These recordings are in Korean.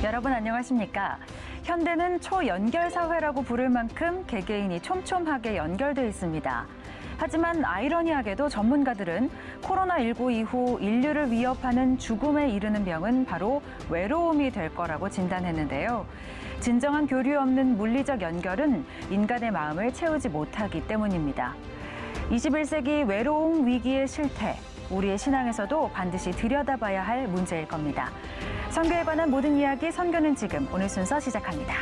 여러분 안녕하십니까? 현대는 초연결사회라고 부를 만큼 개개인이 촘촘하게 연결돼 있습니다. 하지만 아이러니하게도 전문가들은 코로나19 이후 인류를 위협하는 죽음에 이르는 병은 바로 외로움이 될 거라고 진단했는데요. 진정한 교류 없는 물리적 연결은 인간의 마음을 채우지 못하기 때문입니다. 21세기 외로움 위기의 실태, 우리의 신앙에서도 반드시 들여다봐야 할 문제일 겁니다. 선교에 관한 모든 이야기 선교는 지금 오늘 순서 시작합니다.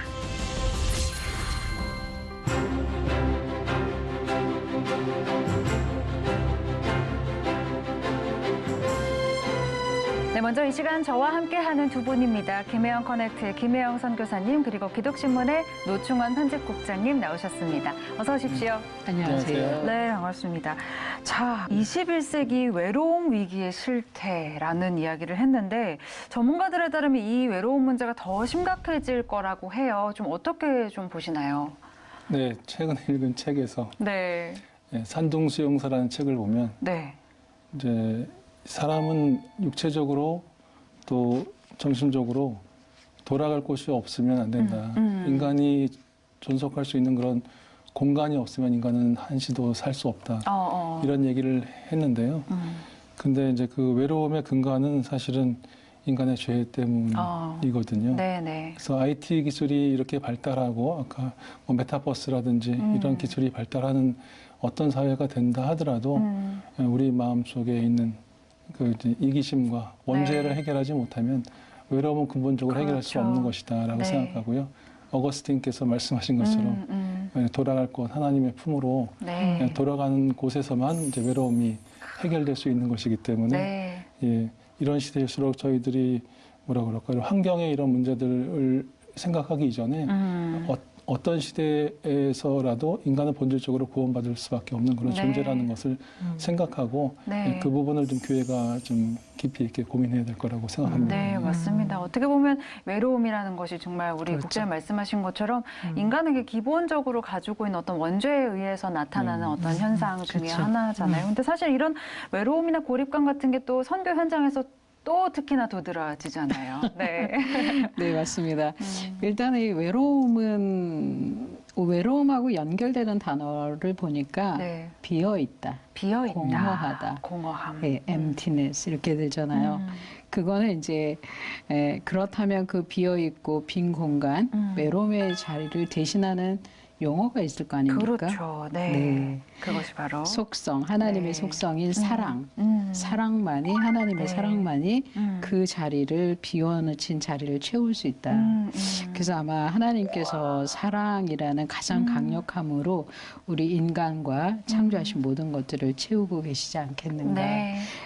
네, 먼저 이 시간 저와 함께하는 두 분입니다. 김혜영 커넥트의 김혜영 선교사님 그리고 기독신문의 노충원 편집국장님 나오셨습니다. 어서 오십시오. 안녕하세요. 네, 반갑습니다. 자, 21세기 외로움 위기의 실태라는 이야기를 했는데 전문가들에 따르면 이 외로움 문제가 더 심각해질 거라고 해요. 좀 어떻게 좀 보시나요? 네, 최근에 읽은 책에서 네. 산둥수용사라는 책을 보면 네. 이제 사람은 육체적으로 또 정신적으로 돌아갈 곳이 없으면 안 된다. 인간이 존속할 수 있는 그런 공간이 없으면 인간은 한시도 살 수 없다. 이런 얘기를 했는데요. 근데 이제 그 외로움의 근간은 사실은 인간의 죄 때문이거든요. 네네. 그래서 IT 기술이 이렇게 발달하고 아까 뭐 메타버스라든지 이런 기술이 발달하는 어떤 사회가 된다 하더라도 우리 마음속에 있는 그 이기심과 원죄를 해결하지 못하면 외로움은 근본적으로 해결할 수 없는 것이다라고 생각하고요. 어거스틴께서 말씀하신 것처럼 돌아갈 곳 하나님의 품으로 돌아가는 곳에서만 이제 외로움이 해결될 수 있는 것이기 때문에 예, 이런 시대일수록 저희들이 뭐라 그럴까요? 환경의 이런 문제들을 생각하기 이전에 어떤 시대에서라도 인간은 본질적으로 구원받을 수밖에 없는 그런 존재라는 것을 생각하고 그 부분을 좀 교회가 좀 깊이 있게 고민해야 될 거라고 생각합니다. 네, 맞습니다. 어떻게 보면 외로움이라는 것이 정말 우리 국장님 말씀하신 것처럼 인간에게 기본적으로 가지고 있는 어떤 원죄에 의해서 나타나는 어떤 현상 중에 하나잖아요. 근데 사실 이런 외로움이나 고립감 같은 게 또 선교 현장에서 또 특히나 도드라지잖아요. 네. 네, 맞습니다. 일단 이 외로움하고 연결되는 단어를 보니까 비어있다, 비어있다, 공허하다, 공허함, 네, emptiness 이렇게 되잖아요. 그거는 이제 그렇다면 그 비어있고 빈 공간, 외로움의 자리를 대신하는 용어가 있을 거 아닙니까? 그렇죠. 네. 그것이 바로 속성, 하나님의 속성인 사랑. 사랑만이, 하나님의 사랑만이 그 자리를, 비워놓친 자리를 채울 수 있다. 그래서 아마 하나님께서 사랑이라는 가장 강력함으로 우리 인간과 창조하신 모든 것들을 채우고 계시지 않겠는가.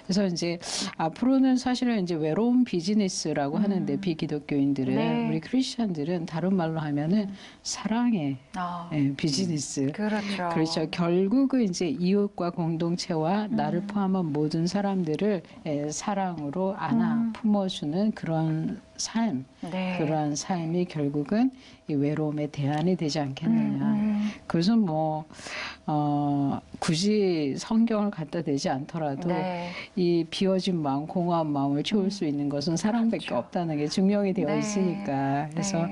그래서 이제 앞으로는 사실은 이제 외로움 비즈니스라고 하는데 비기독교인들은 우리 크리스천들은 다른 말로 하면은 사랑의 비즈니스. 그렇죠. 결국은 이제 이웃과 공동체와 나를 포함한 모든 사람들을 사랑으로 안아 품어주는 그런 삶, 그러한 삶이 결국은 이 외로움의 대안이 되지 않겠느냐. 그래서 뭐 굳이 성경을 갖다 대지 않더라도 이 비워진 마음, 공허한 마음을 채울 수 있는 것은 사랑밖에 없다는 게 증명이 되어 있으니까. 그래서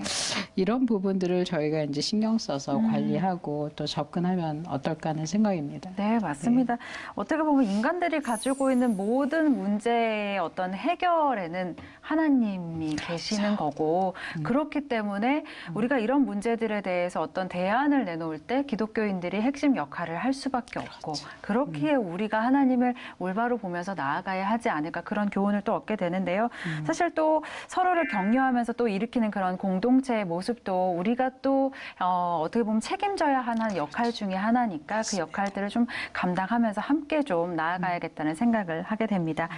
이런 부분들을 저희가 이제 신경 써서 관리하고 또 접근하면 어떨까 하는 생각입니다. 네, 맞습니다. 어떻게 보면 인간들이 가지고 있는 모든 문제의 어떤 해결에는 하나님이 계시는 거고 그렇기 때문에 우리가 이런 문제들에 대해서 어떤 대안을 내놓을 때 기독교인들이 핵심 역할을 할 수밖에 없고 그렇기에 우리가 하나님을 올바로 보면서 나아가야 하지 않을까 그런 교훈을 또 얻게 되는데요. 사실 또 서로를 격려하면서 또 일으키는 그런 공동체의 모습도 우리가 또 어떻게 보면 책임져야 하는 역할 중에 하나니까 그 역할들을 좀 감당하면서 함께 좀 나아가야겠다는 생각을 하게 됩니다.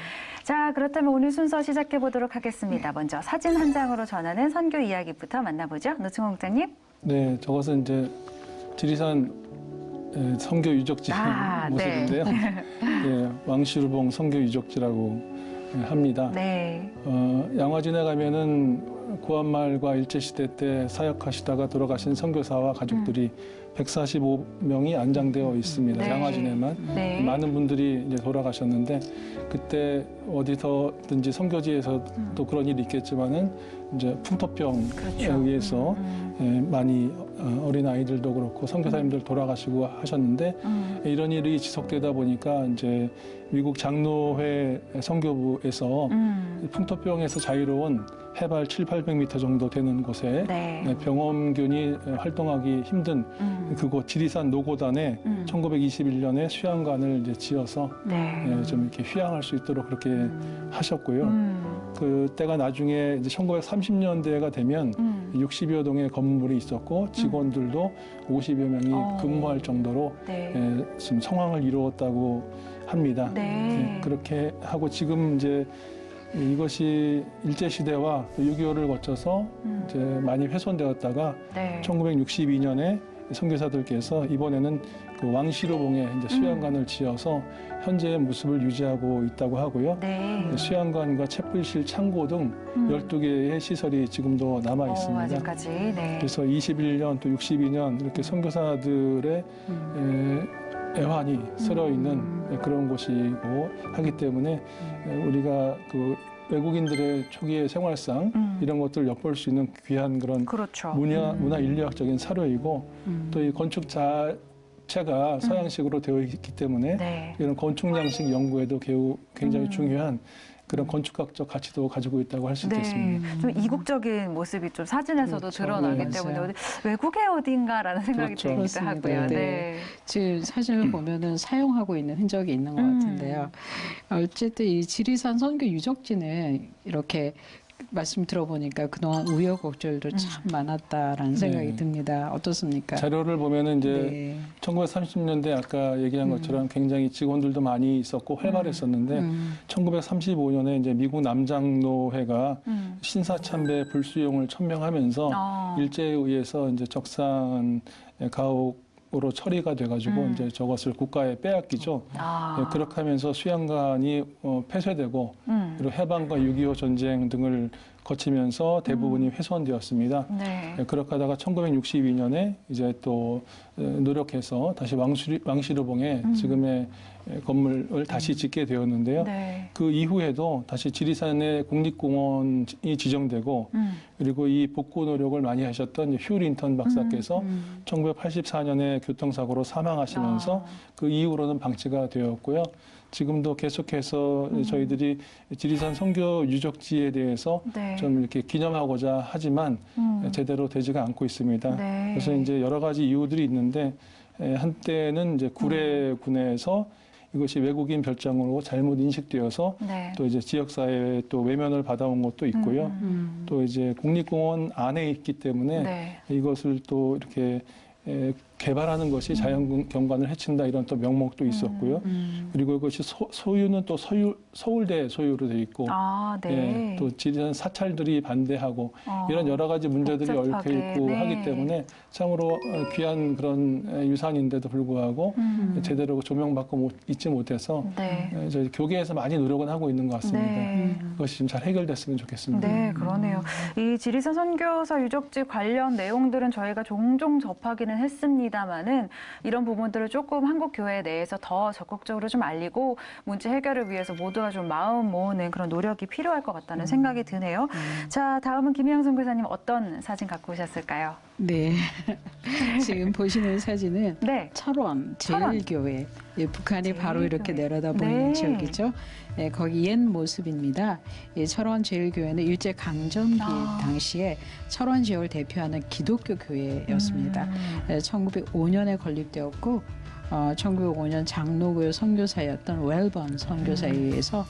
자, 그렇다면 오늘 순서 시작해 보도록 하겠습니다. 먼저 사진 한 장으로 전하는 선교 이야기부터 만나보죠. 노충원 국장님. 네, 저것은 이제 지리산 선교 유적지 모습인데요. 왕시루봉 선교 유적지라고 합니다. 양화진에 가면은 구한말과 일제시대 때 사역하시다가 돌아가신 선교사와 가족들이 145명이 안장되어 있습니다. 네. 양화진에만. 네. 많은 분들이 이제 돌아가셨는데 그때 어디서든지 선교지에서도 그런 일이 있겠지만은 이제 풍토병에 그렇죠. 의해서 많이 어린 아이들도 그렇고 선교사님들 돌아가시고 하셨는데 이런 일이 지속되다 보니까 이제 미국 장로회 선교부에서 풍토병에서 자유로운 해발 700~800m 정도 되는 곳에 네. 병원균이 활동하기 힘든 그곳 지리산 노고단에 1921년에 수양관을 이제 지어서 네. 좀 이렇게 휴양할 수 있도록 그렇게 하셨고요. 그때가 나중에 이제 1930년대가 되면 60여 동의 건물이 있었고 직원들도 50여 명이 근무할 정도로 네. 지금 성황을 이루었다고 합니다. 네. 그렇게 하고 지금 이제 이것이 일제시대와 6.25를 거쳐서 이제 많이 훼손되었다가 네. 1962년에 선교사들께서 이번에는 그 왕시로봉에 이제 수양관을 지어서 현재의 모습을 유지하고 있다고 하고요. 네. 수양관과 채불실, 창고 등 12개의 시설이 지금도 남아 있습니다. 아직까지. 네. 그래서 21년 또 62년 이렇게 선교사들의 애환이 서려 있는 그런 곳이고 하기 때문에 우리가 그 외국인들의 초기의 생활상 이런 것들을 엿볼 수 있는 귀한 그런 그렇죠. 문화 인류학적인 사료이고 또 이 건축 자체가 서양식으로 되어 있기 때문에 네. 이런 건축 양식 연구에도 굉장히 중요한 그런 건축학적 가치도 가지고 있다고 할 수 네. 있겠습니다. 좀 이국적인 모습이 좀 사진에서도 그렇죠. 드러나기 네. 때문에 맞아요. 외국의 어딘가라는 생각이 그렇죠. 들기도 그렇습니다. 하고요. 네. 네. 지금 사진을 보면은 사용하고 있는 흔적이 있는 것 같은데요. 어쨌든 이 지리산 선교 유적지는 이렇게 말씀 들어보니까 그동안 우여곡절도 참 많았다라는 생각이 네. 듭니다. 어떻습니까? 자료를 보면은 이제 네. 1930년대 아까 얘기한 것처럼 굉장히 직원들도 많이 있었고 활발했었는데 1935년에 이제 미국 남장로회가 신사참배 불수용을 천명하면서 일제에 의해서 이제 적산 가옥으로 처리가 돼가지고 이제 저것을 국가에 빼앗기죠. 예, 그렇게 하면서 수양관이 폐쇄되고 그리고 해방과 6.25 전쟁 등을 거치면서 대부분이 훼손되었습니다. 네. 예, 그렇게 하다가 1962년에 이제 또 노력해서 다시 왕시로봉에 지금의 건물을 다시 짓게 되었는데요. 네. 그 이후에도 다시 지리산의 국립공원이 지정되고 그리고 이 복구 노력을 많이 하셨던 휴 린턴 박사께서 1984년에 교통사고로 사망하시면서 그 이후로는 방치가 되었고요. 지금도 계속해서 저희들이 지리산 선교 유적지에 대해서 네. 좀 이렇게 기념하고자 하지만 제대로 되지가 않고 있습니다. 네. 그래서 이제 여러 가지 이유들이 있는데 한때는 이제 구례군에서 이것이 외국인 별장으로 잘못 인식되어서 네. 또 이제 지역사회에 또 외면을 받아온 것도 있고요. 또 이제 국립공원 안에 있기 때문에 네. 이것을 또 이렇게 개발하는 것이 자연경관을 해친다 이런 또 명목도 있었고요. 그리고 이것이 소유는 또 서울대 소유로 돼 있고 아, 네. 예, 또 지리산 사찰들이 반대하고 이런 여러 가지 문제들이 얽혀 복잡하게, 있고 네. 하기 때문에 참으로 귀한 그런 유산인데도 불구하고 제대로 조명받고 있지 못해서 네. 저희 교계에서 많이 노력은 하고 있는 것 같습니다. 네. 그것이 좀 잘 해결됐으면 좋겠습니다. 네, 그러네요. 이 지리산 선교사 유적지 관련 내용들은 저희가 종종 접하기는 했습니다만은 이런 부분들을 조금 한국 교회 내에서 더 적극적으로 좀 알리고 문제 해결을 위해서 모두가 좀 마음 모으는 그런 노력이 필요할 것 같다는 생각이 드네요. 자, 다음은 김희영 선교사님 어떤 사진 갖고 오셨을까요? 네. 지금 보시는 사진은 네. 철원 제일교회. 예, 북한이 바로 이렇게 제일교회. 내려다 보이는 네. 지역이죠. 예, 거기 옛 모습입니다. 예, 철원 제일교회는 일제 강점기 당시에 철원 지역을 대표하는 기독교 교회였습니다. 1905년에 건립되었고 1905년 장로교 선교사였던 웰번 선교사에 의해서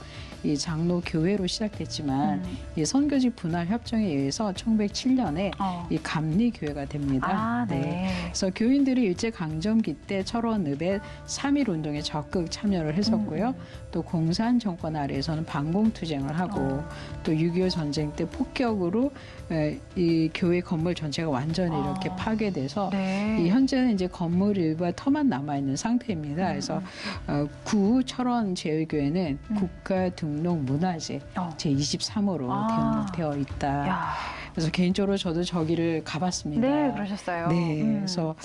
이 장로 교회로 시작됐지만 이 선교지 분할 협정에 의해서 1907년에 이 감리 교회가 됩니다. 아, 네. 그래서 교인들이 일제 강점기 때 철원읍의 3.1 운동에 적극 참여를 했었고요. 또 공산 정권 아래에서는 반공투쟁을 하고 또 6.25 전쟁 때 폭격으로 이 교회 건물 전체가 완전히 이렇게 파괴돼서 네. 이 현재는 이제 건물 일부와 터만 남아 있는 상태입니다. 그래서 구 철원 제일교회는 국가 등 등록 문화재 제23호로 아. 되어 있다. 야. 그래서 개인적으로 저도 저기를 가봤습니다. 네, 그러셨어요. 네, 그래서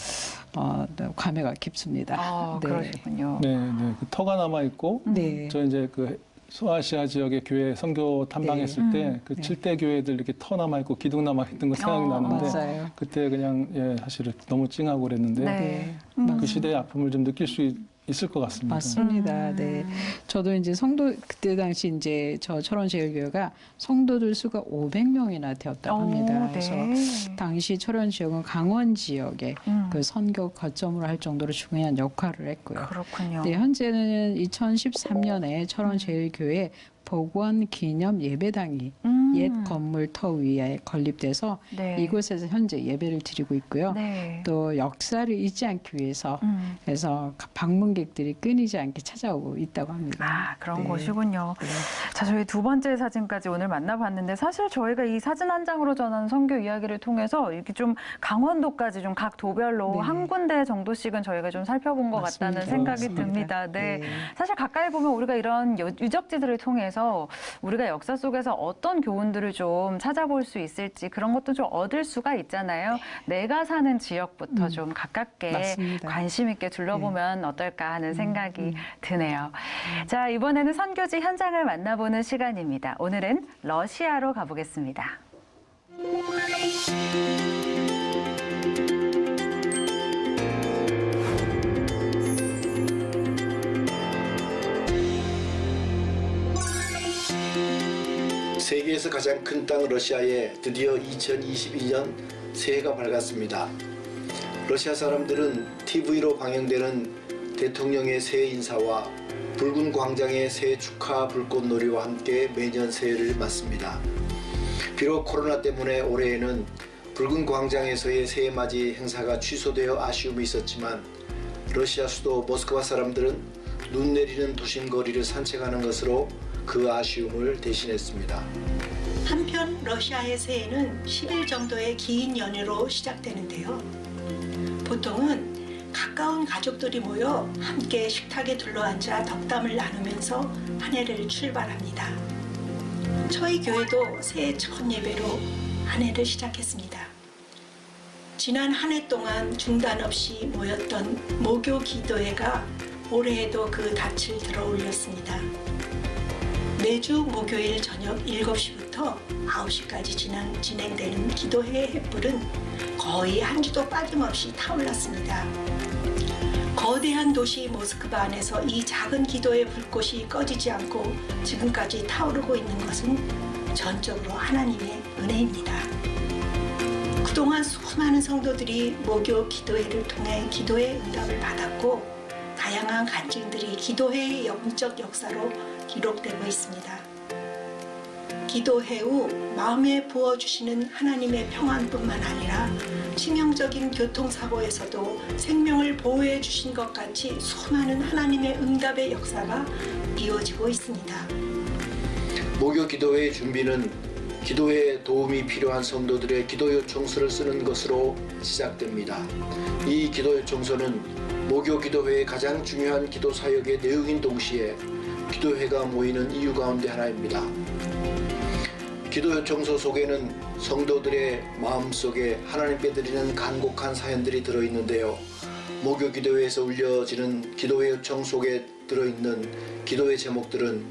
감회가 깊습니다. 아, 네. 그러시군요. 네, 네. 그 터가 남아 있고 네. 저 이제 그 소아시아 지역의 교회 선교 탐방했을 네. 때 그 네. 7대 교회들 이렇게 터 남아 있고 기둥 남아 있던 거 생각이 나는데 맞아요. 그때 그냥 사실 너무 찡하고 그랬는데 네. 그 시대의 아픔을 좀 느낄 수 있을 것 같습니다. 맞습니다. 네. 저도 이제 성도 그때 당시 이제 저 철원제일교회가 성도들 수가 500명이나 되었다고 합니다. 네. 그래서 당시 철원 지역은 강원 지역에 음. 그 선교 거점으로 할 정도로 중요한 역할을 했고요. 그렇군요. 네, 현재는 2013년에 철원제일교회 복원 기념 예배당이 옛 건물 터 위에 건립돼서 네. 이곳에서 현재 예배를 드리고 있고요. 네. 또 역사를 잊지 않기 위해서 그래서 방문객들이 끊이지 않게 찾아오고 있다고 합니다. 아, 그런 네. 곳이군요. 네. 자, 저희 두 번째 사진까지 오늘 만나봤는데 사실 저희가 이 사진 한 장으로 전하는 선교 이야기를 통해서 이렇게 좀 강원도까지 좀 각 도별로 네. 한 군데 정도씩은 저희가 좀 살펴본 것 맞습니다. 같다는 생각이 맞습니다. 듭니다. 네. 네. 사실 가까이 보면 우리가 이런 유적지들을 통해서 우리가 역사 속에서 어떤 교훈들을 좀 찾아볼 수 있을지 그런 것도 좀 얻을 수가 있잖아요. 내가 사는 지역부터 좀 가깝게 맞습니다. 관심 있게 둘러보면 어떨까 하는 생각이 드네요. 자, 이번에는 선교지 현장을 만나보는 시간입니다. 오늘은 러시아로 가보겠습니다. 세계에서 가장 큰 땅 러시아에 드디어 2022년 새해가 밝았습니다. 러시아 사람들은 TV로 방영되는 대통령의 새해 인사와 붉은 광장의 새해 축하 불꽃놀이와 함께 매년 새해를 맞습니다. 비록 코로나 때문에 올해에는 붉은 광장에서의 새해 맞이 행사가 취소되어 아쉬움이 있었지만 러시아 수도 모스크바 사람들은 눈 내리는 도심 거리를 산책하는 것으로 그 아쉬움을 대신했습니다. 한편 러시아의 새해는 10일 정도의 긴 연휴로 시작되는데요. 보통은 가까운 가족들이 모여 함께 식탁에 둘러앉아 덕담을 나누면서 한 해를 출발합니다. 저희 교회도 새해 첫 예배로 한 해를 시작했습니다. 지난 한 해 동안 중단 없이 모였던 모교 기도회가 올해에도 그 닻을 들어 올렸습니다. 매주 목요일 저녁 7시부터 9시까지 진행되는 기도회의 횃불은 거의 한 주도 빠짐없이 타올랐습니다. 거대한 도시 모스크바 안에서 이 작은 기도의 불꽃이 꺼지지 않고 지금까지 타오르고 있는 것은 전적으로 하나님의 은혜입니다. 그동안 수많은 성도들이 모교 기도회를 통해 기도의 응답을 받았고 다양한 간증들이 기도회의 영적 역사로 기록되고 있습니다. 기도회 후 마음에 부어주시는 하나님의 평안뿐만 아니라 치명적인 교통사고에서도 생명을 보호해 주신 것 같이 수많은 하나님의 응답의 역사가 이어지고 있습니다. 모교 기도회의 준비는 기도회에 도움이 필요한 성도들의 기도 요청서를 쓰는 것으로 시작됩니다. 이 기도 요청서는 모교 기도회의 가장 중요한 기도 사역의 내용인 동시에 기도회가 모이는 이유 가운데 하나입니다. 기도 요청서 속에는 성도들의 마음속에 하나님께 드리는 간곡한 사연들이 들어있는데요. 모교 기도회에서 울려지는 기도회 요청 속에 들어있는 기도회 제목들은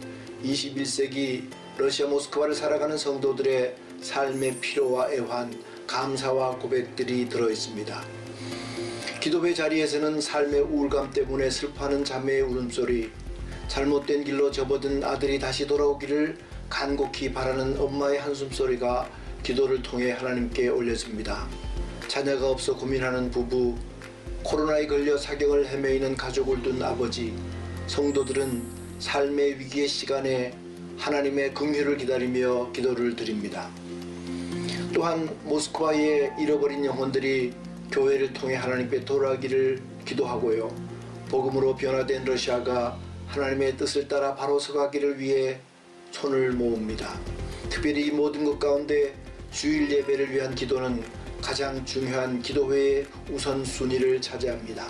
21세기 러시아 모스크바를 살아가는 성도들의 삶의 피로와 애환, 감사와 고백들이 들어있습니다. 기도회 자리에서는 삶의 우울감 때문에 슬퍼하는 자매의 울음소리, 잘못된 길로 접어든 아들이 다시 돌아오기를 간곡히 바라는 엄마의 한숨소리가 기도를 통해 하나님께 올려집니다. 자녀가 없어 고민하는 부부, 코로나에 걸려 사경을 헤매이는 가족을 둔 아버지, 성도들은 삶의 위기의 시간에 하나님의 긍휼을 기다리며 기도를 드립니다. 또한 모스크바의 잃어버린 영혼들이 교회를 통해 하나님께 돌아가기를 기도하고요. 복음으로 변화된 러시아가 하나님의 뜻을 따라 바로 서가기를 위해 손을 모읍니다. 특별히 이 모든 것 가운데 주일 예배를 위한 기도는 가장 중요한 기도회의 우선순위를 차지합니다.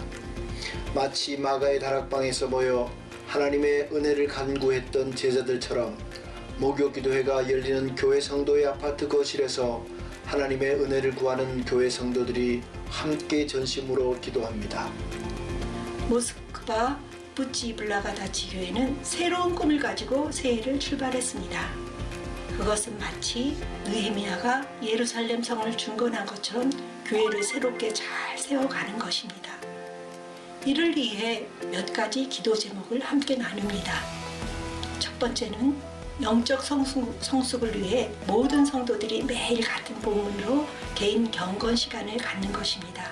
마치 마가의 다락방에서 모여 하나님의 은혜를 간구했던 제자들처럼 목요 기도회가 열리는 교회 성도의 아파트 거실에서 하나님의 은혜를 구하는 교회 성도들이 함께 전심으로 기도합니다. 모스크바 부치블라가다치 교회는 새로운 꿈을 가지고 새해를 출발했습니다. 그것은 마치 느헤미야가 예루살렘 성을 중건한 것처럼 교회를 새롭게 잘 세워가는 것입니다. 이를 위해 몇 가지 기도 제목을 함께 나눕니다. 첫 번째는 영적 성숙을 위해 모든 성도들이 매일 같은 본문으로 개인 경건 시간을 갖는 것입니다.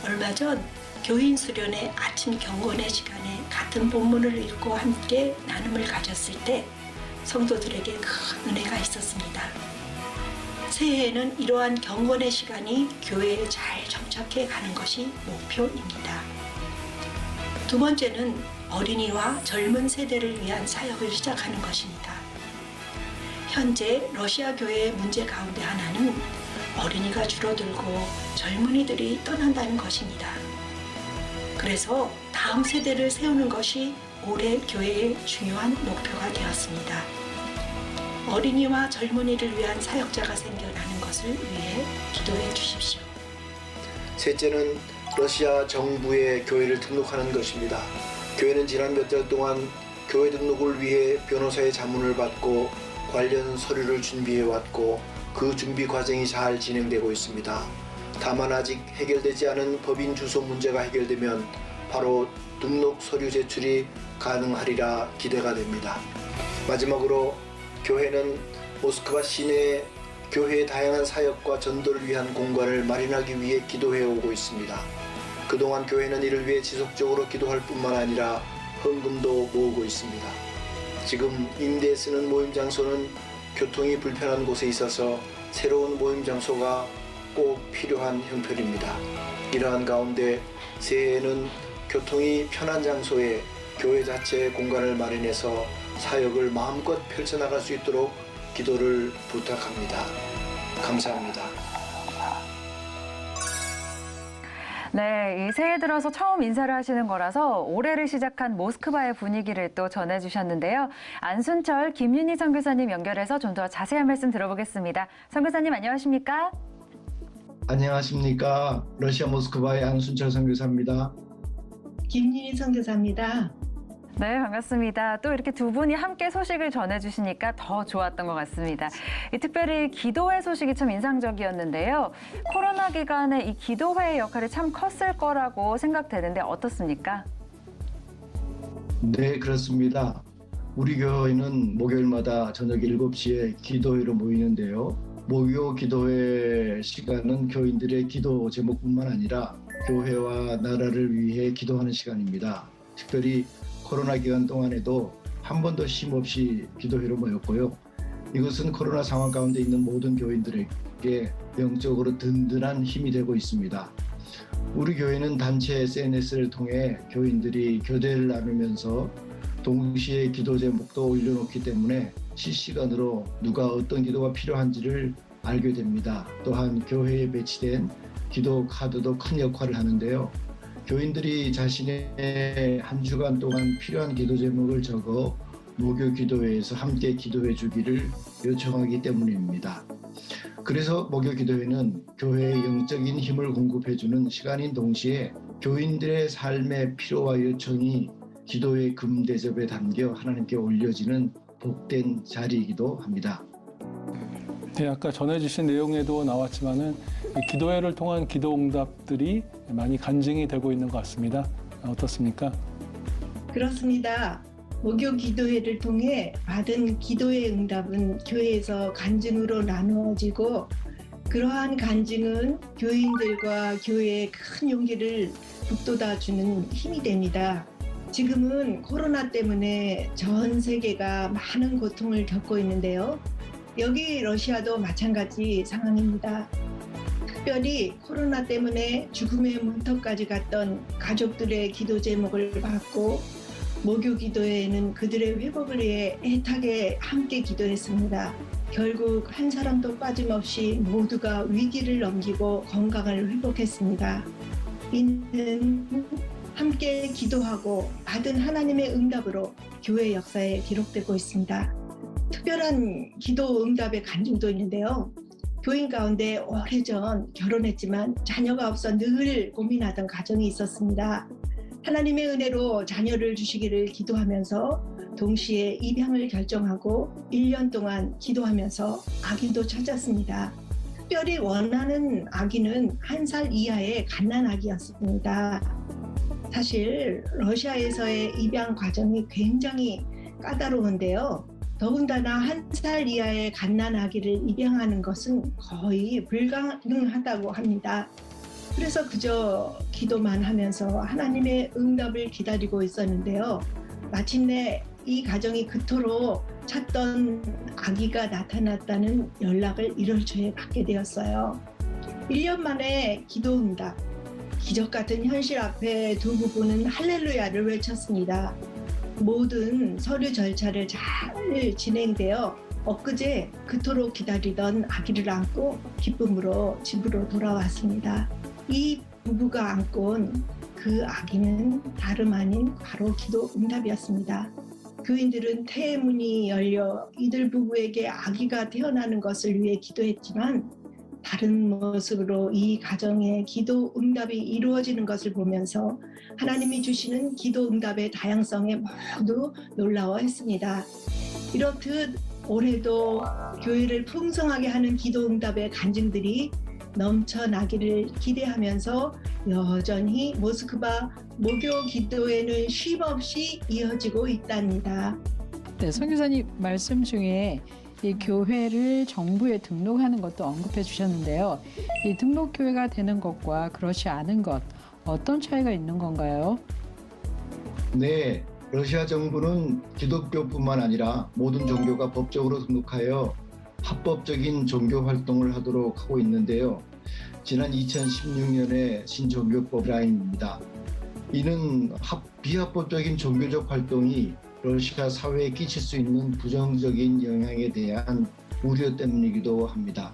얼마 전 교인 수련회 아침 경건의 시간에 같은 본문을 읽고 함께 나눔을 가졌을 때 성도들에게 큰 은혜가 있었습니다. 새해에는 이러한 경건의 시간이 교회에 잘 정착해 가는 것이 목표입니다. 두 번째는 어린이와 젊은 세대를 위한 사역을 시작하는 것입니다. 현재 러시아 교회의 문제 가운데 하나는 어린이가 줄어들고 젊은이들이 떠난다는 것입니다. 그래서 다음 세대를 세우는 것이 올해 교회의 중요한 목표가 되었습니다. 어린이와 젊은이를 위한 사역자가 생겨나는 것을 위해 기도해 주십시오. 셋째는 러시아 정부에 교회를 등록하는 것입니다. 교회는 지난 몇 달 동안 교회 등록을 위해 변호사의 자문을 받고 관련 서류를 준비해왔고 그 준비 과정이 잘 진행되고 있습니다. 다만 아직 해결되지 않은 법인 주소 문제가 해결되면 바로 등록 서류 제출이 가능하리라 기대가 됩니다. 마지막으로 교회는 모스크바 시내에 교회의 다양한 사역과 전도를 위한 공간을 마련하기 위해 기도해 오고 있습니다. 그동안 교회는 이를 위해 지속적으로 기도할 뿐만 아니라 헌금도 모으고 있습니다. 지금 임대에 쓰는 모임 장소는 교통이 불편한 곳에 있어서 새로운 모임 장소가 꼭 필요한 형편입니다. 이러한 가운데 새해에는 교통이 편한 장소에 교회 자체의 공간을 마련해서 사역을 마음껏 펼쳐나갈 수 있도록 기도를 부탁합니다. 감사합니다. 네, 이 새해 들어서 처음 인사를 하시는 거라서 올해를 시작한 모스크바의 분위기를 또 전해주셨는데요. 안순철, 김윤희 선교사님 연결해서 좀 더 자세한 말씀 들어보겠습니다. 선교사님 안녕하십니까? 안녕하십니까. 러시아 모스크바의 안순철 선교사입니다. 김윤희 선교사입니다. 네, 반갑습니다. 또 이렇게 두 분이 함께 소식을 전해주시니까 더 좋았던 것 같습니다. 특별히 기도회 소식이 참 인상적이었는데요. 코로나 기간에 이 기도회의 역할이 참 컸을 거라고 생각되는데 어떻습니까? 네, 그렇습니다. 우리 교회는 목요일마다 저녁 7시에 기도회로 모이는데요. 목요 기도회 시간은 교인들의 기도 제목뿐만 아니라 교회와 나라를 위해 기도하는 시간입니다. 특별히 코로나 기간 동안에도 한 번도 쉼 없이 기도회로 모였고요. 이것은 코로나 상황 가운데 있는 모든 교인들에게 영적으로 든든한 힘이 되고 있습니다. 우리 교회는 단체 SNS를 통해 교인들이 교대를 나누면서 동시에 기도 제목도 올려놓기 때문에 실시간으로 누가 어떤 기도가 필요한지를 알게 됩니다. 또한 교회에 배치된 기도 카드도 큰 역할을 하는데요. 교인들이 자신의 한 주간 동안 필요한 기도 제목을 적어 목요 기도회에서 함께 기도해 주기를 요청하기 때문입니다. 그래서 목요 기도회는 교회의 영적인 힘을 공급해 주는 시간인 동시에 교인들의 삶의 필요와 요청이 기도의 금대접에 담겨 하나님께 올려지는 복된 자리이기도 합니다. 네, 아까 전해주신 내용에도 나왔지만은 기도회를 통한 기도응답들이 많이 간증이 되고 있는 것 같습니다. 어떻습니까? 그렇습니다. 목요 기도회를 통해 받은 기도의 응답은 교회에서 간증으로 나누어지고 그러한 간증은 교인들과 교회에 큰 용기를 북돋아주는 힘이 됩니다. 지금은 코로나 때문에 전 세계가 많은 고통을 겪고 있는데요. 여기 러시아도 마찬가지 상황입니다. 특별히 코로나 때문에 죽음의 문턱까지 갔던 가족들의 기도 제목을 받고 목요 기도회에는 그들의 회복을 위해 애타게 함께 기도했습니다. 결국 한 사람도 빠짐없이 모두가 위기를 넘기고 건강을 회복했습니다. 이는 함께 기도하고 받은 하나님의 응답으로 교회 역사에 기록되고 있습니다. 특별한 기도 응답의 간증도 있는데요. 교인 가운데 오래전 결혼했지만 자녀가 없어 늘 고민하던 가정이 있었습니다. 하나님의 은혜로 자녀를 주시기를 기도하면서 동시에 입양을 결정하고 1년 동안 기도하면서 아기도 찾았습니다. 특별히 원하는 아기는 1살 이하의 갓난아기였습니다. 사실 러시아에서의 입양 과정이 굉장히 까다로운데요. 더군다나 1살 이하의 갓난아기를 입양하는 것은 거의 불가능하다고 합니다. 그래서 그저 기도만 하면서 하나님의 응답을 기다리고 있었는데요. 마침내 이 가정이 그토록 찾던 아기가 나타났다는 연락을 1월 초에 받게 되었어요. 1년 만에 기도 응답, 기적 같은 현실 앞에 두 부부는 할렐루야를 외쳤습니다. 모든 서류 절차를 잘 진행되어 엊그제 그토록 기다리던 아기를 안고 기쁨으로 집으로 돌아왔습니다. 이 부부가 안고 온 그 아기는 다름 아닌 바로 기도 응답이었습니다. 교인들은 태문이 열려 이들 부부에게 아기가 태어나는 것을 위해 기도했지만 다른 모습으로 이 가정의 기도 응답이 이루어지는 것을 보면서 하나님이 주시는 기도 응답의 다양성에 모두 놀라워했습니다. 이렇듯 올해도 교회를 풍성하게 하는 기도 응답의 간증들이 넘쳐나기를 기대하면서 여전히 모스크바 모교 기도회는 쉼없이 이어지고 있답니다. 네, 선교사님 말씀 중에 이 교회를 정부에 등록하는 것도 언급해 주셨는데요. 이 등록 교회가 되는 것과 그렇지 않은 것 어떤 차이가 있는 건가요? 네, 러시아 정부는 기독교뿐만 아니라 모든 종교가 법적으로 등록하여 합법적인 종교 활동을 하도록 하고 있는데요. 지난 2016년에 신종교법 라인입니다. 이는 비합법적인 종교적 활동이 러시아 사회에 끼칠 수 있는 부정적인 영향에 대한 우려 때문이기도 합니다.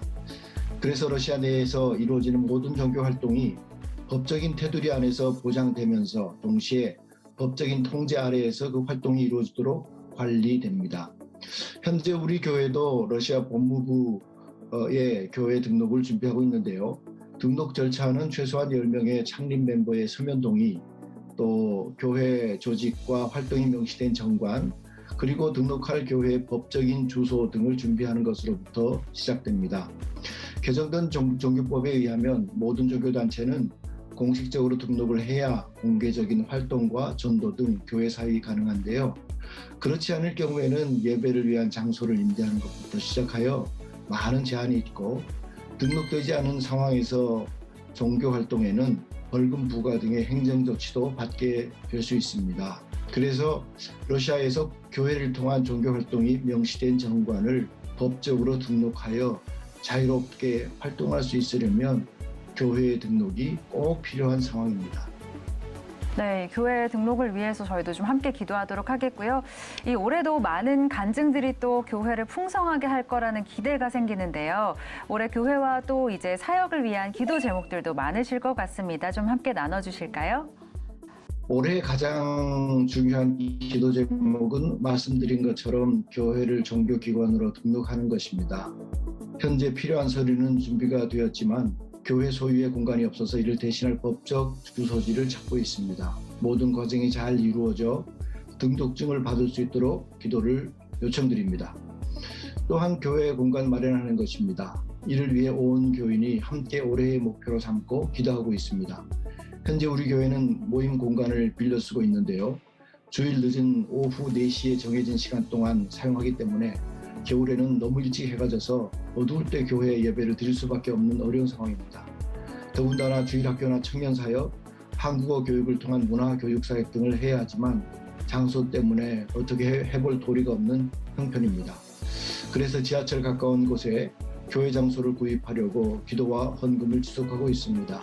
그래서 러시아 내에서 이루어지는 모든 종교 활동이 법적인 테두리 안에서 보장되면서 동시에 법적인 통제 아래에서 그 활동이 이루어지도록 관리됩니다. 현재 우리 교회도 러시아 법무부의 교회 등록을 준비하고 있는데요. 등록 절차는 최소한 10명의 창립 멤버의 서면 동의, 또 교회 조직과 활동이 명시된 정관, 그리고 등록할 교회의 법적인 주소 등을 준비하는 것으로부터 시작됩니다. 개정된 종교법에 의하면 모든 종교단체는 공식적으로 등록을 해야 공개적인 활동과 전도 등 교회 사역이 가능한데요. 그렇지 않을 경우에는 예배를 위한 장소를 임대하는 것부터 시작하여 많은 제한이 있고, 등록되지 않은 상황에서 종교 활동에는 벌금 부과 등의 행정 조치도 받게 될 수 있습니다. 그래서 러시아에서 교회를 통한 종교 활동이 명시된 정관을 법적으로 등록하여 자유롭게 활동할 수 있으려면 교회 등록이 꼭 필요한 상황입니다. 네, 교회 등록을 위해서 저희도 좀 함께 기도하도록 하겠고요. 이 올해도 많은 간증들이 또 교회를 풍성하게 할 거라는 기대가 생기는데요. 올해 교회와 또 이제 사역을 위한 기도 제목들도 많으실 것 같습니다. 좀 함께 나눠주실까요? 올해 가장 중요한 기도 제목은 말씀드린 것처럼 교회를 종교기관으로 등록하는 것입니다. 현재 필요한 서류는 준비가 되었지만 교회 소유의 공간이 없어서 이를 대신할 법적 주소지를 찾고 있습니다. 모든 과정이 잘 이루어져 등록증을 받을 수 있도록 기도를 요청드립니다. 또한 교회 공간 마련하는 것입니다. 이를 위해 온 교인이 함께 올해의 목표로 삼고 기도하고 있습니다. 현재 우리 교회는 모임 공간을 빌려 쓰고 있는데요. 주일 늦은 오후 4시에 정해진 시간 동안 사용하기 때문에 겨울에는 너무 일찍 해가 져서 어두울 때 교회 예배를 드릴 수밖에 없는 어려운 상황입니다. 더군다나 주일학교나 청년사역, 한국어 교육을 통한 문화교육사역 등을 해야 하지만 장소 때문에 어떻게 해볼 도리가 없는 형편입니다. 그래서 지하철 가까운 곳에 교회 장소를 구입하려고 기도와 헌금을 지속하고 있습니다.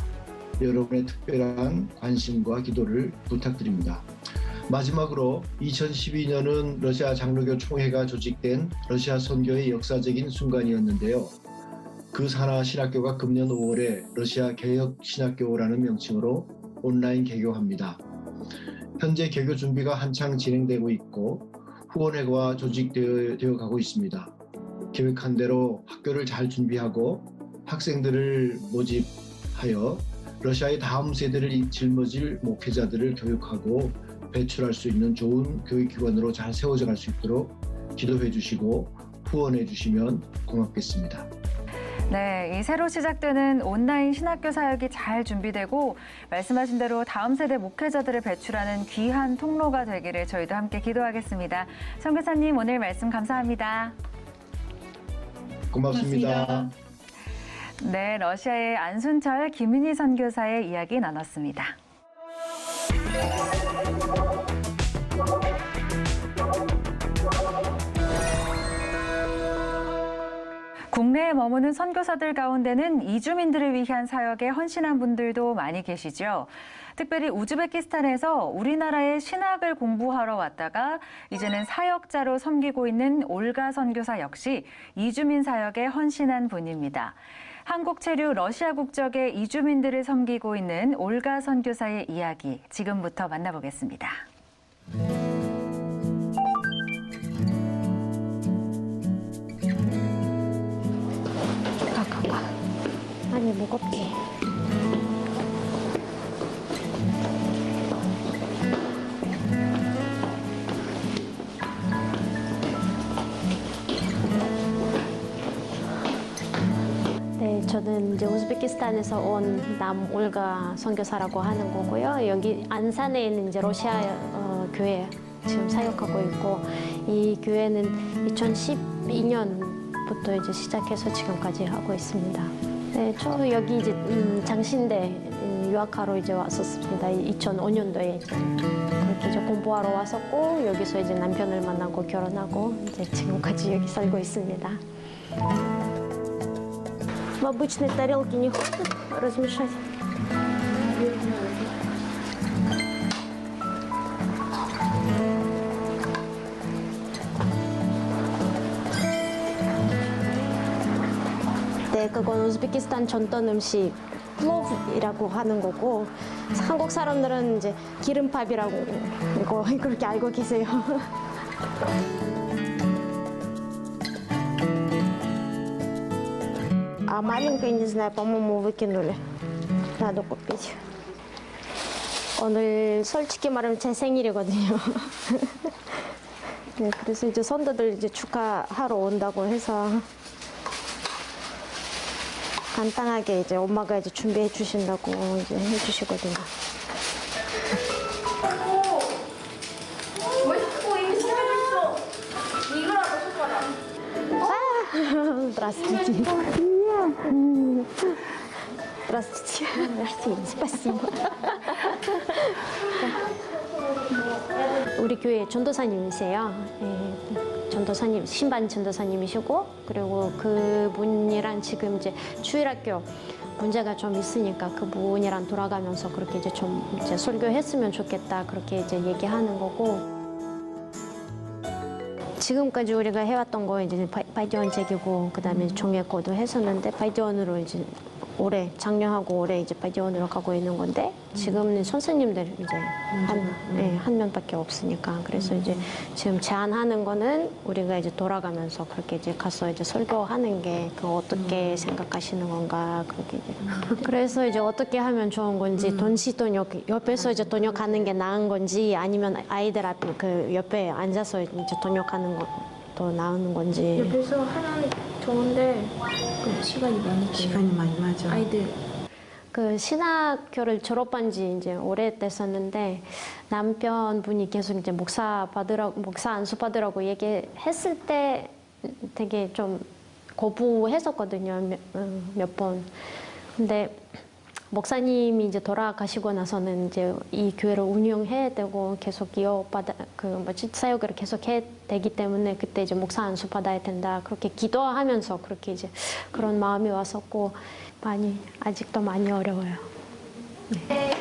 여러분의 특별한 관심과 기도를 부탁드립니다. 마지막으로 2012년은 러시아 장로교 총회가 조직된 러시아 선교의 역사적인 순간이었는데요. 그 산하 신학교가 금년 5월에 러시아 개혁 신학교라는 명칭으로 온라인 개교합니다. 현재 개교 준비가 한창 진행되고 있고 후원회가 조직되어 가고 있습니다. 계획한 대로 학교를 잘 준비하고 학생들을 모집하여 러시아의 다음 세대를 짊어질 목회자들을 교육하고 배출할 수 있는 좋은 교육기관으로 잘 세워져 갈 수 있도록 기도해 주시고 후원해 주시면 고맙겠습니다. 네, 이 새로 시작되는 온라인 신학교 사역이 잘 준비되고 말씀하신 대로 다음 세대 목회자들을 배출하는 귀한 통로가 되기를 저희도 함께 기도하겠습니다. 선교사님 오늘 말씀 감사합니다. 고맙습니다. 네, 러시아의 안순철 김윤희 선교사의 이야기 나눴습니다. 국내에 머무는 선교사들 가운데는 이주민들을 위한 사역에 헌신한 분들도 많이 계시죠. 특별히 우즈베키스탄에서 우리나라의 신학을 공부하러 왔다가 이제는 사역자로 섬기고 있는 올가 선교사 역시 이주민 사역에 헌신한 분입니다. 한국 체류 러시아 국적의 이주민들을 섬기고 있는 올가 선교사의 이야기 지금부터 만나보겠습니다. 아니 무겁게. 네, 저는 이제 우즈베키스탄에서 온 남올가 선교사라고 하는 거고요. 여기 안산에 있는 이제 러시아 교회 지금 사역하고 있고, 이 교회는 2012년부터 이제 시작해서 지금까지 하고 있습니다. 네, 저 여기 이제 장신대 유학하러 이제 왔었습니다. 2005년도에 이제 그렇게 이제 공부하러 왔었고, 여기서 이제 남편을 만나고 결혼하고 이제 지금까지 여기 살고 있습니다. В обычной тарелке не хочет размешать? 네, 그건 우즈베키스탄 전통 음식 플로브이라고 하는 거고, 한국 사람들은 이제 기름밥이라고 이거 그렇게 알고 계세요. А маленькое, не знаю, по-моему, выкинули. Надо купить. 오늘 솔직히 말하면 제 생일이거든요. 네, 그래서 이제 선도들 이제 축하하러 온다고 해서 간단하게 이제 엄마가 이제 준비해 주신다고 이제 해주시거든요. Здравствуйте. Здравствуйте. Спасибо. 우리 교회 전도사님이세요. 예, 전도사님, 신반 전도사님이시고, 그리고 그분이랑 지금 이제 주일학교 문제가 좀 있으니까 그분이랑 돌아가면서 그렇게 이제 좀 이제 설교했으면 좋겠다 그렇게 이제 얘기하는 거고. 지금까지 우리가 해왔던 거 이제 바이디온 책이고, 그다음에 종회코도 했었는데, 바이디온으로 이제 올해 작년하고 올해 이제 바이디온으로 가고 있는 건데, 지금은 선생님들 이제 한 명밖에 없으니까, 그래서 이제 지금 제안하는 거는 우리가 이제 돌아가면서 그렇게 이제 가서 이제 설교하는 게 그 어떻게 생각하시는 건가 그렇게 이제 그래서 이제 어떻게 하면 좋은 건지, 돈시돈역 옆에서 이제 돈역하는 게 나은 건지, 아니면 아이들 앞에 그 옆에 앉아서 이제 돈역하는 것도 나은 건지. 옆에서 하나는 좋은데 시간이 많이 맞아. 아이들 그 신학교를 졸업한 지 이제 오래됐었는데, 남편분이 계속 이제 목사 안수 받으라고 얘기했을 때 되게 좀 거부했었거든요, 몇 번. 근데 목사님이 이제 돌아가시고 나서는 이제 이 교회를 운영해야 되고 계속 사역을 계속 해야 되기 때문에, 그때 이제 목사 안수 받아야 된다 그렇게 기도하면서 그렇게 이제 그런 마음이 왔었고, 아직도 많이 어려워요. 네.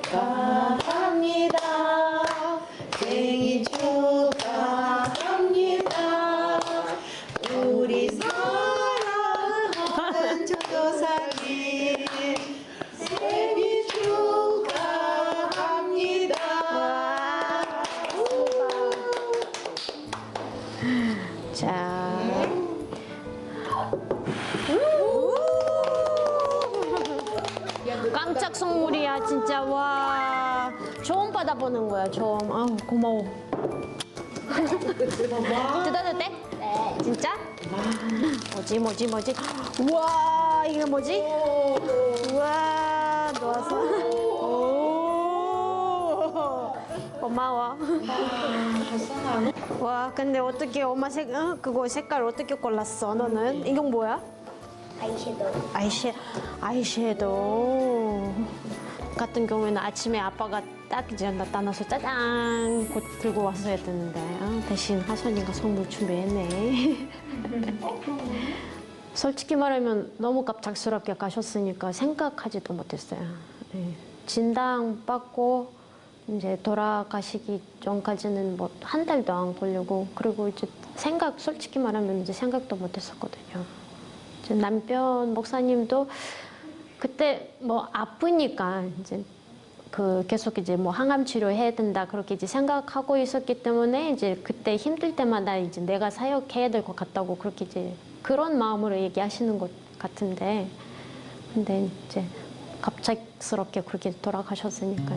축하합니다. 생일 축하합니다. 우리 사랑하는 전도사님 생일 축하합니다. 깜짝 선물이야 진짜. 와, 처음 받아보는 거야 처음. 아우 고마워. 뜯어도 돼? 네. 진짜? 뭐지? 우와, 이게 뭐지? 우와, 놓았어. 오, 고마워. 와, 근데 어떻게 엄마 그거 색깔 어떻게 골랐어? 너는? 이건 뭐야? 아이섀도우 같은 경우에는 아침에 아빠가 딱 이제 나타나서 짜잔 곧 들고 왔어야 되는데 대신 하선이가 선물 준비했네. 솔직히 말하면 너무 갑작스럽게 가셨으니까 생각하지도 못했어요. 네. 진단 받고 이제 돌아가시기 전까지는 뭐 한 달도 안 걸리고, 그리고 이제 솔직히 말하면 이제 생각도 못했었거든요. 이제 남편 목사님도 그때 뭐 아프니까 이제 계속 이제 뭐 항암 치료해야 된다 그렇게 이제 생각하고 있었기 때문에 이제 그때 힘들 때마다 이제 내가 사역해야 될 것 같다고 그렇게 이제 그런 마음으로 얘기하시는 것 같은데, 근데 이제 갑작스럽게 그렇게 돌아가셨으니까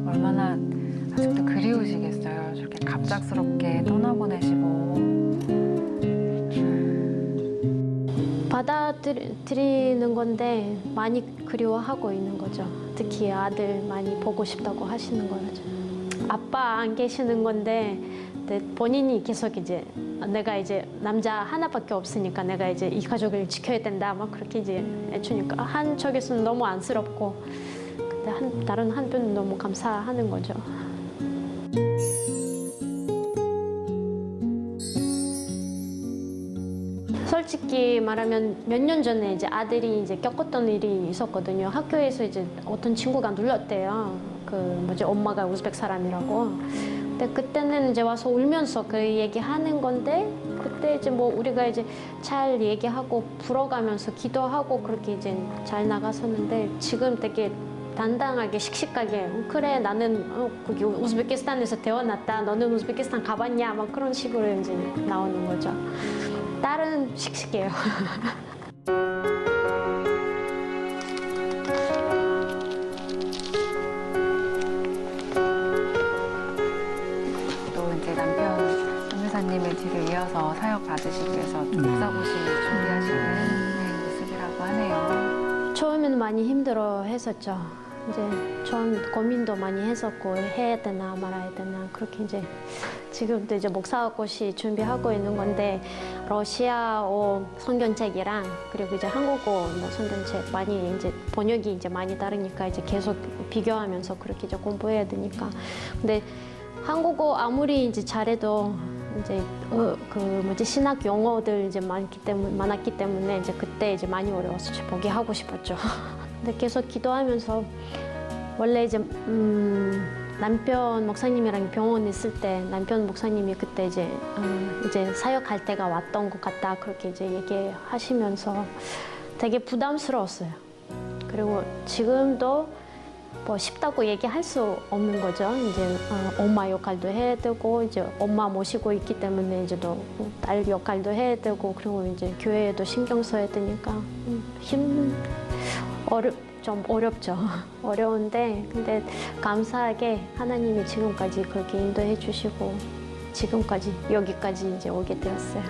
얼마나 아직도 그리우시겠어요. 저렇게 갑작스럽게 떠나보내시고. 받아들이는 건데 많이 그리워하고 있는 거죠. 특히 아들 많이 보고 싶다고 하시는 거죠. 아빠 안 계시는 건데 본인이 계속 이제 내가 이제 남자 하나밖에 없으니까 내가 이제 이 가족을 지켜야 된다 막 그렇게 이제 해주니까 한쪽에서는 너무 안쓰럽고, 근데 다른 한편은 너무 감사하는 거죠. 솔직히 말하면 몇 년 전에 이제 아들이 이제 겪었던 일이 있었거든요. 학교에서 이제 어떤 친구가 눌렀대요. 엄마가 우즈벡 사람이라고. 근데 그때는 이제 와서 울면서 그 얘기하는 건데, 그때 이제 뭐 우리가 이제 잘 얘기하고 불어가면서 기도하고 그렇게 이제 잘 나갔었는데, 지금 되게 당당하게 씩씩하게 그래 나는 거기 우즈베키스탄에서 태어났다, 너는 우즈베키스탄 가봤냐 막 그런 식으로 이제 나오는 거죠. 딸은 씩씩해요. 또 이제 남편 선교사님의 뒤를 이어서 사역 받으시기 위해서 목사고시 준비하시는 모습이라고 하네요. 처음에는 많이 힘들어 했었죠. 이제 처음 고민도 많이 했었고, 해야 되나 말아야 되나 그렇게 이제 지금도 이제 목사고시 준비하고 있는 건데, 러시아어 성경책이랑 그리고 이제 한국어 뭐 성경책 많이 이제 번역이 이제 많이 다르니까 이제 계속 비교하면서 그렇게 이제 공부해야 되니까. 근데 한국어 아무리 이제 잘해도 이제 신학 용어들 이제 많았기 때문에 이제 그때 이제 많이 어려워서 포기하고 싶었죠. 근데 계속 기도하면서, 원래 이제 남편 목사님이랑 병원 있을 때 남편 목사님이 그때 이제 사역할 때가 왔던 것 같다 그렇게 이제 얘기하시면서 되게 부담스러웠어요. 그리고 지금도 뭐 쉽다고 얘기할 수 없는 거죠. 이제 엄마 역할도 해야 되고, 이제 엄마 모시고 있기 때문에 이제 또 딸 역할도 해야 되고, 그리고 이제 교회에도 신경 써야 되니까 좀 어렵죠. 어려운데, 근데 감사하게 하나님이 지금까지 그렇게 인도해 주시고 지금까지 여기까지 이제 오게 되었어요.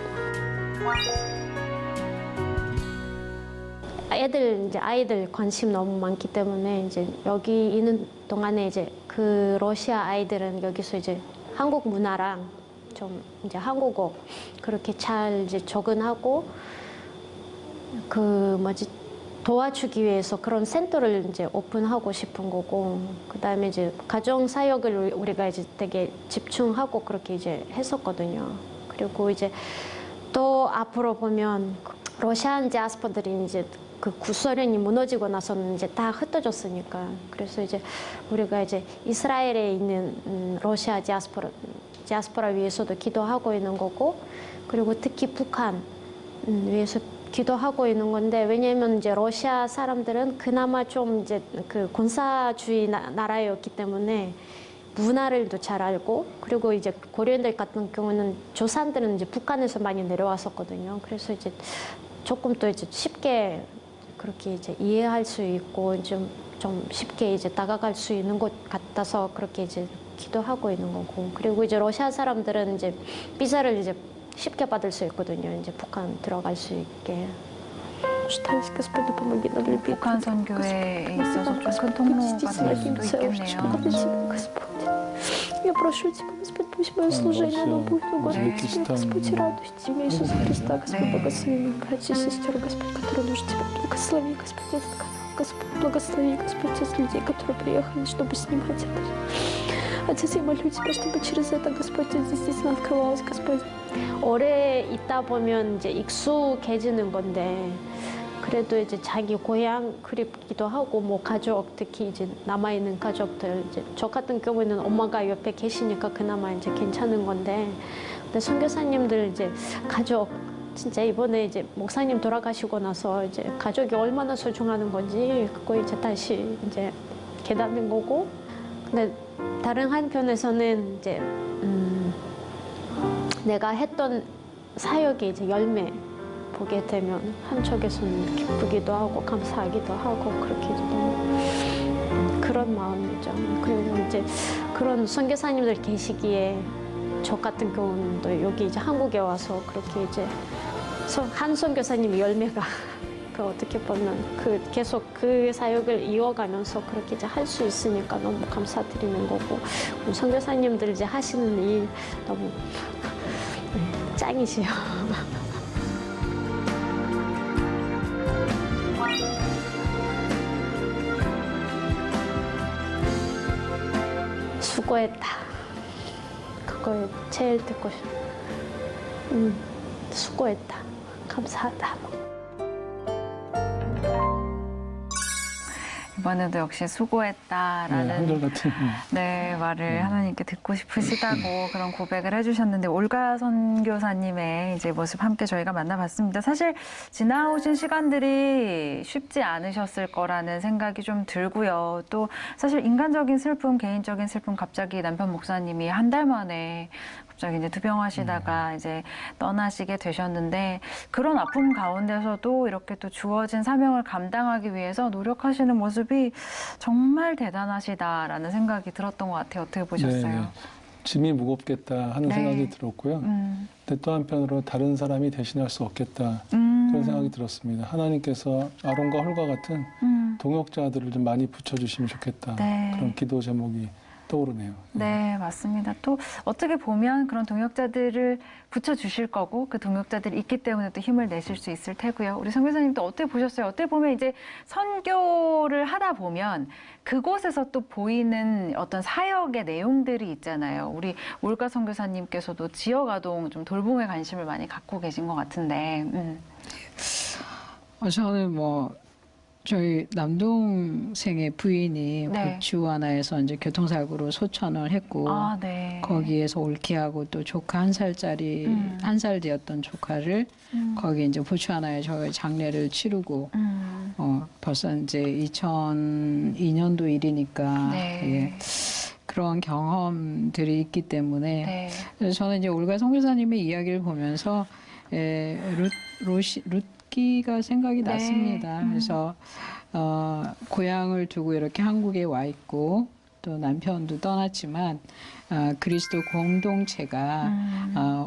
아이들 관심 너무 많기 때문에 이제 여기 있는 동안에 이제 그 러시아 아이들은 여기서 이제 한국 문화랑 좀 이제 한국어 그렇게 잘 이제 적응하고 도와주기 위해서 그런 센터를 이제 오픈하고 싶은 거고, 그다음에 이제 가정 사역을 우리가 이제 되게 집중하고 그렇게 이제 했었거든요. 그리고 이제 또 앞으로 보면 러시안 디아스포들이 이제 구소련이 무너지고 나서는 이제 다 흩어졌으니까, 그래서 이제 우리가 이제 이스라엘에 있는 러시아 디아스포라 위해서도 기도하고 있는 거고, 그리고 특히 북한 위해서 기도하고 있는 건데, 왜냐하면 이제 러시아 사람들은 그나마 좀 이제 군사주의 나라였기 때문에 문화를 또 잘 알고 그리고 이제 고려인들 같은 경우는 조상들은 이제 북한에서 많이 내려왔었거든요. 그래서 이제 조금 또 이제 쉽게 그렇게 이제 이해할 수 있고 좀 쉽게 이제 다가갈 수 있는 것 같아서 그렇게 이제 기도하고 있는 거고 그리고 이제 러시아 사람들은 이제 비자를 이제 쉽게 받을 수 있거든요. 이제 북한 들어갈 수 있게. 북한 선교에 있어서 좀 큰 통로가 될 수도 있겠네요. Я прошу Тебя, Господь, пусть мое служение, оно будет угодно Тебе, Господь, радуйте меня, Иисуса Христа, Господь, благослови моих братьев и сестер, Господь, которые нужны Тебя, благослови, Господь, этот канал, Господь, благослови, Господь, тех людей, которые приехали, чтобы снимать это. Отец, я молю Тебя, чтобы через это, Господь, действительно открывалось, Господь. 오래 있다 보면 이제 익숙해지는 건데 그래도 이제 자기 고향 그립기도 하고 뭐 가족 특히 이제 남아 있는 가족들 이제 저 같은 경우에는 엄마가 옆에 계시니까 그나마 이제 괜찮은 건데 근데 선교사님들 이제 가족 진짜 이번에 이제 목사님 돌아가시고 나서 이제 가족이 얼마나 소중한 건지 그거 이제 다시 이제 깨닫는 거고 근데 다른 한편에서는 이제 내가 했던 사역이 이제 열매 보게 되면 한쪽에서는 기쁘기도 하고 감사하기도 하고 그렇게 이제 너무 그런 마음이죠. 그리고 이제 그런 선교사님들 계시기에 저 같은 경우는 또 여기 이제 한국에 와서 그렇게 이제 한 선교사님의 열매가 그 어떻게 보면 그 계속 그 사역을 이어가면서 그렇게 이제 할 수 있으니까 너무 감사드리는 거고 선교사님들 이제 하시는 일 너무 짱이시요. 수고했다. 그걸 제일 듣고 싶어. 수고했다. 감사하다. 이번에도 역시 수고했다라는 한결같은 네, 말을 하나님께 듣고 싶으시다고 그런 고백을 해주셨는데 올가 선교사님의 이제 모습 함께 저희가 만나봤습니다. 사실 지나오신 시간들이 쉽지 않으셨을 거라는 생각이 좀 들고요. 또 사실 인간적인 슬픔, 개인적인 슬픔 갑자기 남편 목사님이 한 달 만에 갑자기 이제 투병하시다가 이제 떠나시게 되셨는데 그런 아픔 가운데서도 이렇게 또 주어진 사명을 감당하기 위해서 노력하시는 모습이 정말 대단하시다라는 생각이 들었던 것 같아요. 어떻게 보셨어요? 네, 짐이 무겁겠다 하는 네. 생각이 들었고요. 근데 또 한편으로 다른 사람이 대신할 수 없겠다 그런 생각이 들었습니다. 하나님께서 아론과 홀과 같은 동역자들을 좀 많이 붙여주시면 좋겠다. 네. 그런 기도 제목이 떠오르네요. 네, 맞습니다. 또 어떻게 보면 그런 동역자들을 붙여주실 거고 그 동역자들이 있기 때문에 또 힘을 내실 수 있을 테고요. 우리 선교사님도 어떻게 보셨어요? 어떻게 보면 이제 선교를 하다 보면 그곳에서 또 보이는 어떤 사역의 내용들이 있잖아요. 우리 올가 선교사님께서도 지역아동 좀 돌봄에 관심을 많이 갖고 계신 것 같은데. 저는 저희 남동생의 부인이 네. 보츠와나에서 이제 교통사고로 소천을 했고 아, 네. 거기에서 올케하고 또 조카 한 살짜리 한 살 되었던 조카를 거기 이제 보츠와나에 저희 장례를 치르고 벌써 이제 2002년도 일이니까 네. 예. 그런 경험들이 있기 때문에 네. 그래서 저는 이제 올가 선교사님의 이야기를 보면서 룻기가 생각이 네. 났습니다. 그래서 고향을 두고 이렇게 한국에 와 있고 또 남편도 떠났지만 그리스도 공동체가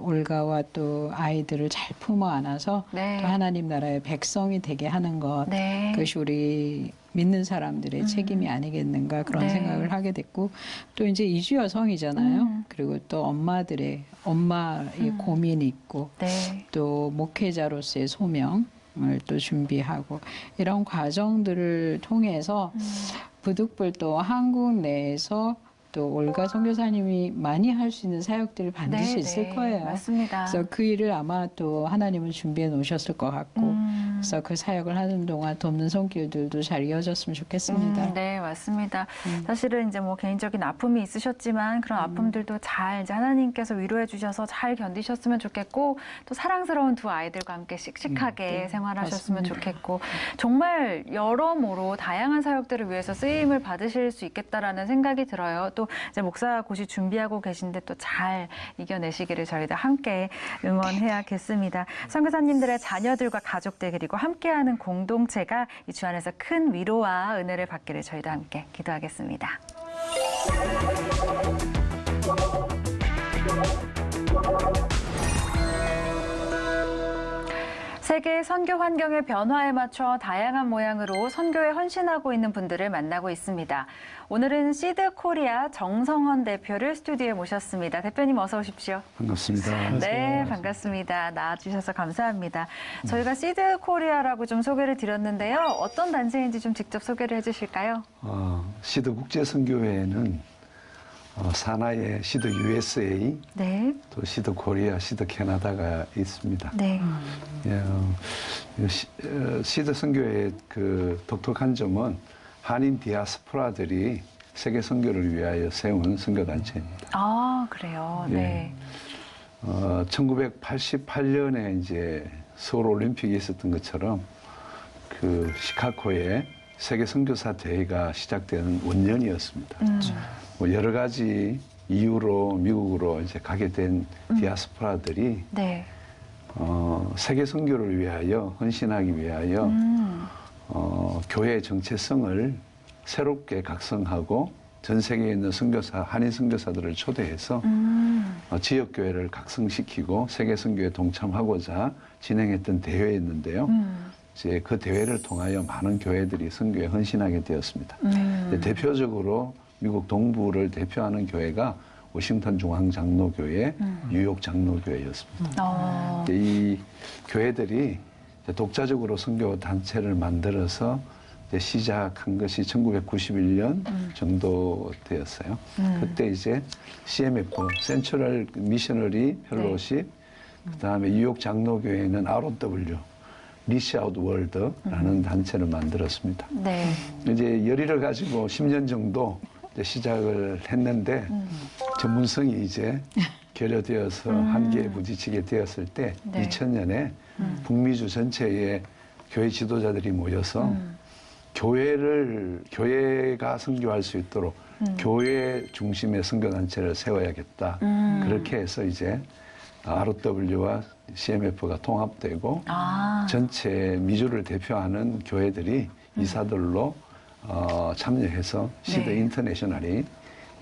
올가와 또 아이들을 잘 품어 안아서 네. 또 하나님 나라의 백성이 되게 하는 것 네. 그것이 우리 믿는 사람들의 책임이 아니겠는가 그런 네. 생각을 하게 됐고 또 이제 이주 여성이잖아요. 그리고 또 엄마의 고민이 있고 네. 또 목회자로서의 소명을 또 준비하고 이런 과정들을 통해서 부득불 또 한국 내에서 또 올가 선교사님이 많이 할 수 있는 사역들이 반드시 네, 있을 네. 거예요. 맞습니다. 그래서 그 일을 아마 또 하나님은 준비해 놓으셨을 것 같고 그래서 그 사역을 하는 동안 돕는 손길들도 잘 이어졌으면 좋겠습니다. 네, 맞습니다. 사실은 이제 뭐 개인적인 아픔이 있으셨지만 그런 아픔들도 잘 이제 하나님께서 위로해 주셔서 잘 견디셨으면 좋겠고 또 사랑스러운 두 아이들과 함께 씩씩하게 생활하셨으면 좋겠고 정말 여러모로 다양한 사역들을 위해서 쓰임을 받으실 수 있겠다라는 생각이 들어요. 또 이제 목사 고시 준비하고 계신데 또 잘 이겨내시기를 저희들 함께 응원해야겠습니다. 선교사님들의 자녀들과 가족들 그리고 함께하는 공동체가 이 주 안에서 큰 위로와 은혜를 받기를 저희도 함께 기도하겠습니다. 세계 선교 환경의 변화에 맞춰 다양한 모양으로 선교에 헌신하고 있는 분들을 만나고 있습니다. 오늘은 시드 코리아 정성헌 대표를 스튜디오에 모셨습니다. 대표님 어서 오십시오. 반갑습니다. 네, 반갑습니다. 나와주셔서 감사합니다. 저희가 시드 코리아라고 좀 소개를 드렸는데요. 어떤 단체인지 좀 직접 소개를 해주실까요? 시드 국제선교회는 산하에 시드 USA, 네. 또 시드 코리아, 시드 캐나다가 있습니다. 네. 시드 선교회의 그 독특한 점은 한인 디아스포라들이 세계 선교를 위하여 세운 선교단체입니다. 아, 그래요. 네. 1988년에 이제 서울 올림픽이 있었던 것처럼 그 시카고에 세계 선교사 대회가 시작된 원년이었습니다. 뭐 여러 가지 이유로 미국으로 이제 가게 된 디아스포라들이 네. 세계 선교를 위하여 헌신하기 위하여 교회의 정체성을 새롭게 각성하고 전 세계에 있는 선교사, 한인 선교사들을 초대해서 지역 교회를 각성시키고 세계 선교에 동참하고자 진행했던 대회였는데요. 이제 그 대회를 통하여 많은 교회들이 선교에 헌신하게 되었습니다. 대표적으로 미국 동부를 대표하는 교회가 워싱턴 중앙장로교회, 뉴욕 장로교회였습니다. 이 교회들이 독자적으로 선교 단체를 만들어서 시작한 것이 1991년 정도 되었어요. 그때 이제 CMF, 센트럴 미셔너리 펠로십, 그다음에 뉴욕 장로교회는 ROW, 리치 아웃 월드라는 단체를 만들었습니다. 네. 이제 열의를 가지고 10년 정도 이제 시작을 했는데 전문성이 이제 결여되어서 한계에 부딪히게 되었을 때 2000년에 북미주 전체의 교회 지도자들이 모여서 교회가 선교할 수 있도록 교회 중심의 선교단체를 세워야겠다. 그렇게 해서 이제 ROW와 CMF가 통합되고 전체 미주를 대표하는 교회들이 이사들로 참여해서 시드 인터내셔널이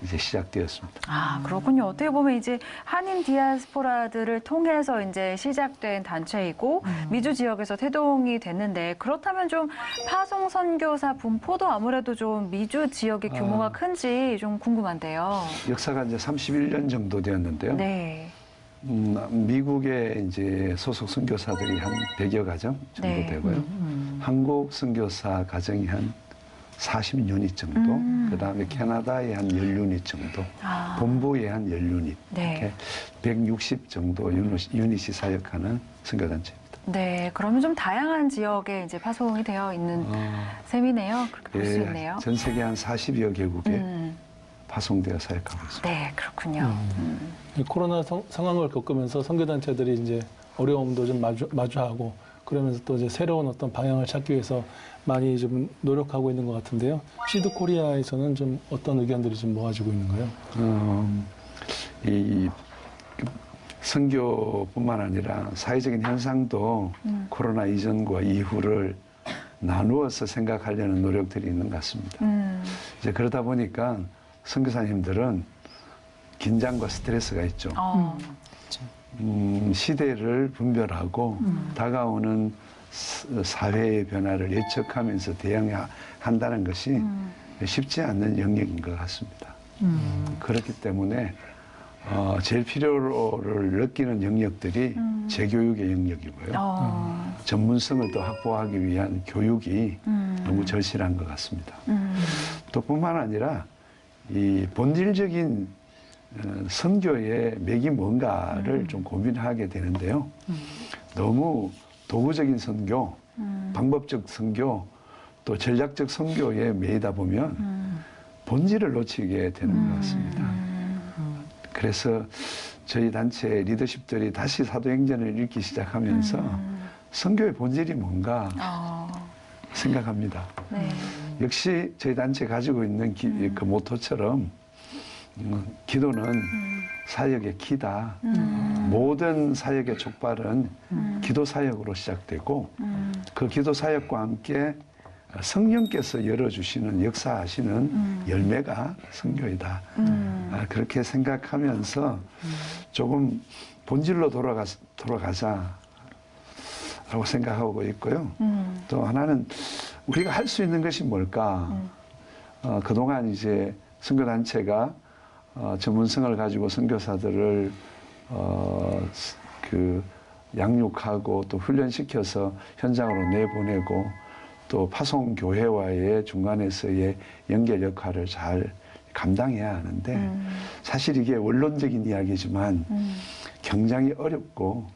이제 시작되었습니다. 아, 그렇군요. 어떻게 보면 이제 한인 디아스포라들을 통해서 이제 시작된 단체이고 미주 지역에서 태동이 됐는데 그렇다면 좀 파송 선교사 분포도 아무래도 좀 미주 지역의 규모가 큰지 좀 궁금한데요. 역사가 이제 31년 정도 되었는데요. 네. 미국의 이제 소속 선교사들이 한 100여 가정 정도 되고요. 한국 선교사 가정이 한 40유닛 정도, 그 다음에 캐나다에 한 10유닛 정도, 본부에 한 10유닛, 이렇게 160 정도 유닛이 사역하는 선교단체입니다. 네, 그러면 좀 다양한 지역에 이제 파송이 되어 있는 셈이네요. 그렇게 볼 수 있네요. 전 세계 한 40여 개국에 파송되어 사역하고 있습니다. 네, 그렇군요. 코로나 상황을 겪으면서 선교단체들이 이제 어려움도 좀 마주하고 그러면서 또 이제 새로운 어떤 방향을 찾기 위해서 많이 좀 노력하고 있는 것 같은데요. 시드 코리아에서는 좀 어떤 의견들이 좀 모아지고 있는가요? 이 선교뿐만 아니라 사회적인 현상도 코로나 이전과 이후를 나누어서 생각하려는 노력들이 있는 것 같습니다. 이제 그러다 보니까 선교사님들은 긴장과 스트레스가 있죠. 시대를 분별하고 다가오는 사회의 변화를 예측하면서 대응한다는 것이 쉽지 않는 영역인 것 같습니다. 그렇기 때문에 제일 필요를 느끼는 영역들이 재교육의 영역이고요. 전문성을 더 확보하기 위한 교육이 너무 절실한 것 같습니다. 또 뿐만 아니라 이 본질적인 선교의 맥이 뭔가를 좀 고민하게 되는데요. 너무 도구적인 선교, 방법적 선교, 또 전략적 선교에 매이다 보면 본질을 놓치게 되는 것 같습니다. 그래서 저희 단체 리더십들이 다시 사도행전을 읽기 시작하면서 선교의 본질이 뭔가 생각합니다. 네. 역시 저희 단체 가지고 있는 그 모토처럼 기도는 사역의 키다. 모든 사역의 촉발은 기도 사역으로 시작되고 그 기도 사역과 함께 성령께서 열어주시는 역사하시는 열매가 선교이다. 그렇게 생각하면서 조금 본질로 돌아가자라고 생각하고 있고요. 또 하나는 우리가 할 수 있는 것이 뭘까? 그동안 이제 선교단체가 전문성을 가지고 선교사들을 양육하고 또 훈련시켜서 현장으로 내보내고 또 파송교회와의 중간에서의 연결 역할을 잘 감당해야 하는데 사실 이게 원론적인 이야기지만 굉장히 어렵고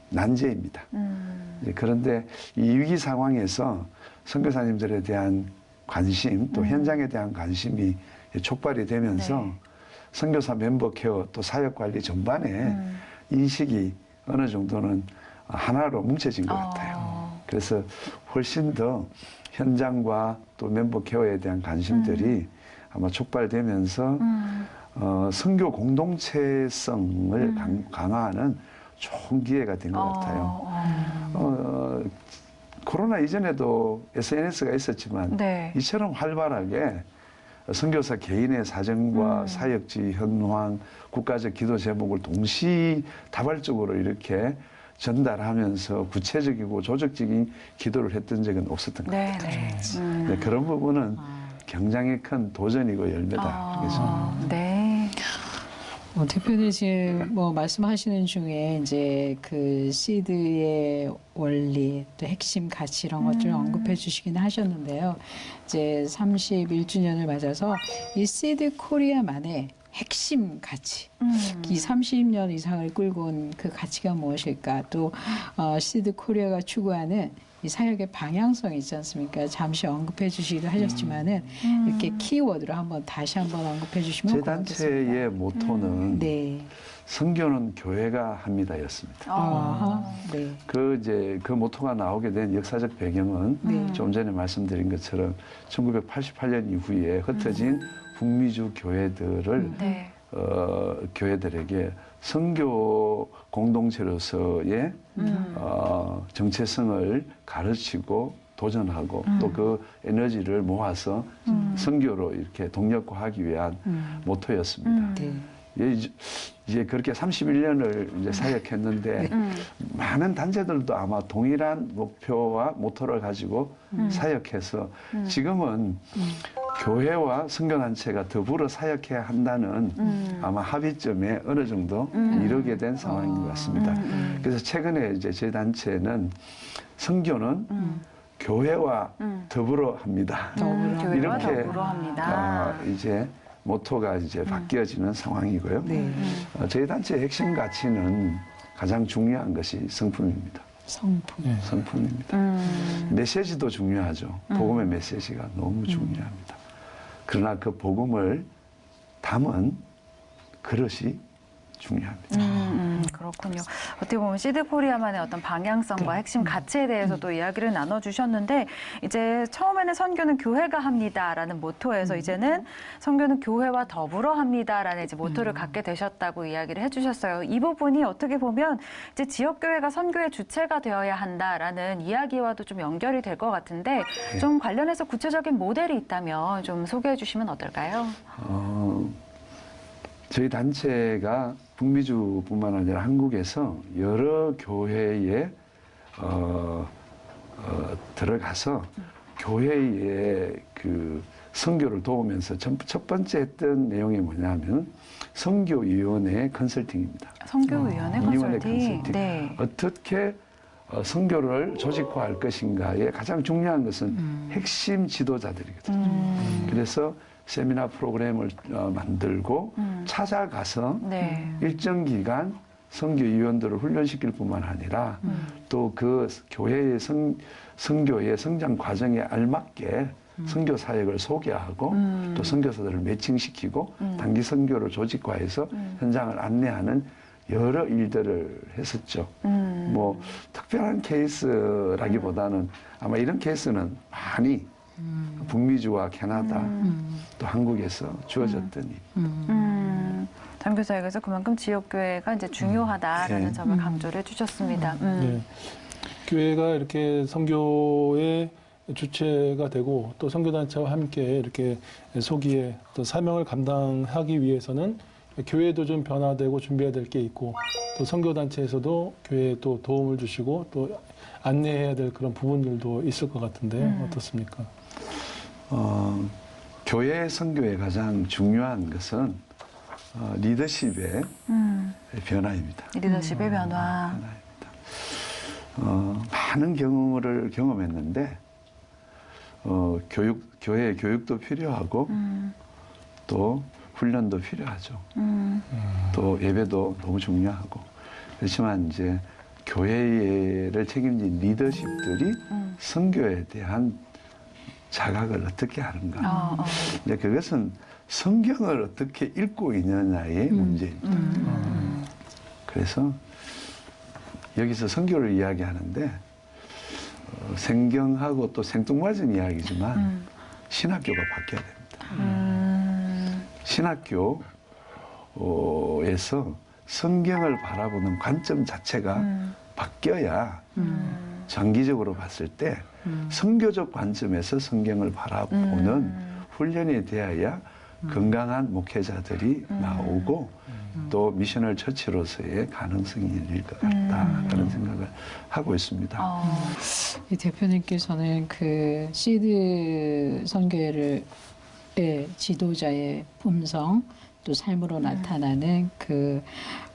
난제입니다. 그런데 이 위기 상황에서 선교사님들에 대한 관심 또 현장에 대한 관심이 촉발이 되면서 네. 선교사 멤버 케어 또 사역 관리 전반에 인식이 어느 정도는 하나로 뭉쳐진 것 같아요. 그래서 훨씬 더 현장과 또 멤버 케어에 대한 관심들이 아마 촉발되면서 선교 공동체성을 강화하는 좋은 기회가 된 것 같아요. 코로나 이전에도 SNS가 있었지만 네. 이처럼 활발하게 선교사 개인의 사정과 사역지 현황, 국가적 기도 제목을 동시다발적으로 이렇게 전달하면서 구체적이고 조직적인 기도를 했던 적은 없었던 것 네, 같아요. 네. 네, 그런 부분은 굉장히 큰 도전이고 열매다. 그래서 네. 대표님 지금 뭐 말씀하시는 중에 이제 그 시드의 원리 또 핵심 가치 이런 것들을 언급해 주시긴 하셨는데요. 이제 31주년을 맞아서 이 시드 코리아만의 핵심 가치, 이 30년 이상을 끌고 온 그 가치가 무엇일까? 또 시드 코리아가 추구하는 이 사역의 방향성이 있지 않습니까? 잠시 언급해 주시기도 하셨지만은 이렇게 키워드로 다시 한번 언급해 주시면 제 고맙겠습니다. 단체의 모토는 네. 선교는 교회가 합니다였습니다. 네. 그 모토가 나오게 된 역사적 배경은 네. 좀 전에 말씀드린 것처럼 1988년 이후에 흩어진 북미주 교회들을 네. 교회들에게 선교 공동체로서의 정체성을 가르치고 도전하고 또 그 에너지를 모아서 선교로 이렇게 동력화하기 위한 모토였습니다. 네. 이제 그렇게 31년을 이제 사역했는데 많은 단체들도 아마 동일한 목표와 모토를 가지고 사역해서 지금은 교회와 선교단체가 더불어 사역해야 한다는 아마 합의점에 어느 정도 이르게 된 상황인 것 같습니다. 그래서 최근에 이제 제 단체는 선교는 교회와 더불어 합니다. 교회와 이렇게 더불어 합니다. 이제 모토가 이제 바뀌어지는 상황이고요. 네. 저희 단체의 핵심 가치는 가장 중요한 것이 성품입니다. 성품. 네. 성품입니다. 메시지도 중요하죠. 복음의 메시지가 너무 중요합니다. 그러나 그 복음을 담은 그릇이 중요합니다. 그렇군요. 어떻게 보면 시드 코리아만의 어떤 방향성과 핵심 가치에 대해서도 이야기를 나눠주셨는데 이제 처음에는 선교는 교회가 합니다라는 모토에서 이제는 선교는 교회와 더불어 합니다라는 이제 모토를 갖게 되셨다고 이야기를 해주셨어요. 이 부분이 어떻게 보면 이제 지역 교회가 선교의 주체가 되어야 한다라는 이야기와도 좀 연결이 될 것 같은데 좀 관련해서 구체적인 모델이 있다면 좀 소개해 주시면 어떨까요? 저희 단체가 북미주뿐만 아니라 한국에서 여러 교회에 들어가서 교회의 그 선교를 도우면서 첫 번째 했던 내용이 뭐냐면 선교위원회 컨설팅입니다. 선교위원회 위원회 컨설팅. 네. 어떻게 선교를 조직화할 것인가에 가장 중요한 것은 핵심 지도자들이거든요. 그래서 세미나 프로그램을 만들고 찾아가서 네. 일정 기간 선교위원들을 훈련시킬 뿐만 아니라 또 그 교회의 선교의 성장 과정에 알맞게 선교 사역을 소개하고 또 선교사들을 매칭시키고 단기 선교를 조직화해서 현장을 안내하는 여러 일들을 했었죠. 뭐 특별한 케이스라기보다는 아마 이런 케이스는 많이 북미주와 캐나다 또 한국에서 주어졌던 일. 선교사역에서 그만큼 지역교회가 이제 중요하다라는 네. 점을 강조를 해주셨습니다. 네. 교회가 이렇게 선교의 주체가 되고 또 선교단체와 함께 이렇게 소기에 또 사명을 감당하기 위해서는 교회도 좀 변화되고 준비해야 될 게 있고 또 선교단체에서도 교회에 또 도움을 주시고 또 안내해야 될 그런 부분들도 있을 것 같은데 어떻습니까? 교회 선교의 가장 중요한 것은 리더십의 변화입니다. 리더십의 변화. 많은 경험을 경험했는데 교회 교육도 필요하고 또 훈련도 필요하죠. 또 예배도 너무 중요하고 그렇지만 이제 교회를 책임진 리더십들이 선교에 대한 자각을 어떻게 하는가. 근데 그것은 성경을 어떻게 읽고 있느냐의 문제입니다. 그래서 여기서 선교를 이야기하는데 성경하고 또 생뚱맞은 이야기지만 신학교가 바뀌어야 됩니다. 신학교에서 성경을 바라보는 관점 자체가 바뀌어야 장기적으로 봤을 때 선교적 관점에서 성경을 바라보는 훈련에 대하여 건강한 목회자들이 나오고 또 미셔널 처치로서의 가능성이 열릴 것 같다 그런 생각을 하고 있습니다. 이 대표님께서는 그 시드 선교회의 지도자의 품성 또 삶으로 나타나는 그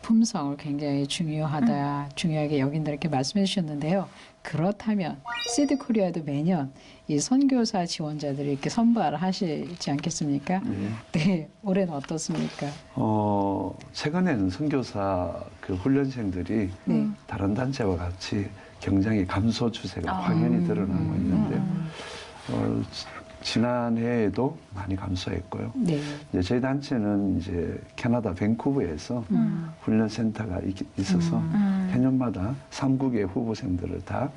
품성을 굉장히 중요하게 여긴다 이렇게 말씀해 주셨는데요. 그렇다면 시드 코리아도 매년 이 선교사 지원자들이 이렇게 선발하시지 않겠습니까? 네, 올해는 어떻습니까? 최근에는 선교사 그 훈련생들이 다른 단체와 같이 경쟁이 감소 추세가 확연히 드러나고 있는데요. 지난해에도 많이 감소했고요. 네. 이제 저희 단체는 이제 캐나다 밴쿠버에서 훈련센터가 있어서 해년마다 3국의 후보생들을 다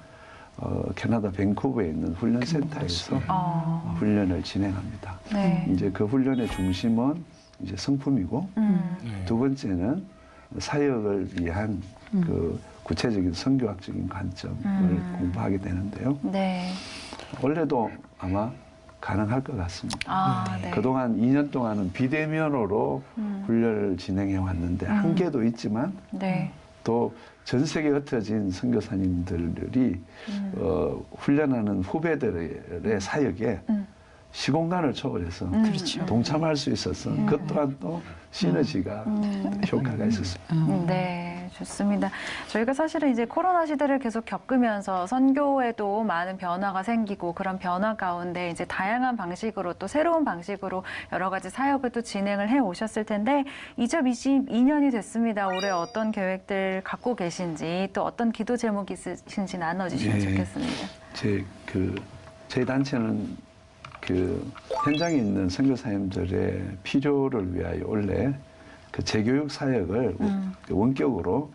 캐나다 밴쿠버에 있는 훈련센터에서 훈련을 진행합니다. 네. 이제 그 훈련의 중심은 이제 성품이고 두 번째는 사역을 위한 그 구체적인 선교학적인 관점을 공부하게 되는데요. 네. 원래도 아마 가능할 것 같습니다. 네. 그동안 2년 동안은 비대면으로 훈련을 진행해 왔는데 한계도 있지만 네. 또 전 세계에 흩어진 선교사님들이 훈련하는 후배들의 사역에 시공간을 초월해서 동참할 수 있어서 그 또한 또 시너지가 효과가 있었습니다. 네, 좋습니다. 저희가 사실은 이제 코로나 시대를 계속 겪으면서 선교에도 많은 변화가 생기고 그런 변화 가운데 이제 다양한 방식으로 또 새로운 방식으로 여러 가지 사역을 또 진행을 해 오셨을 텐데 2022년이 됐습니다. 올해 어떤 계획들 갖고 계신지 또 어떤 기도 제목이 있으신지 나눠주시면 좋겠습니다. 저희 단체는 그 현장에 있는 선교사님들의 필요를 위하여 원래 그 재교육 사역을 원격으로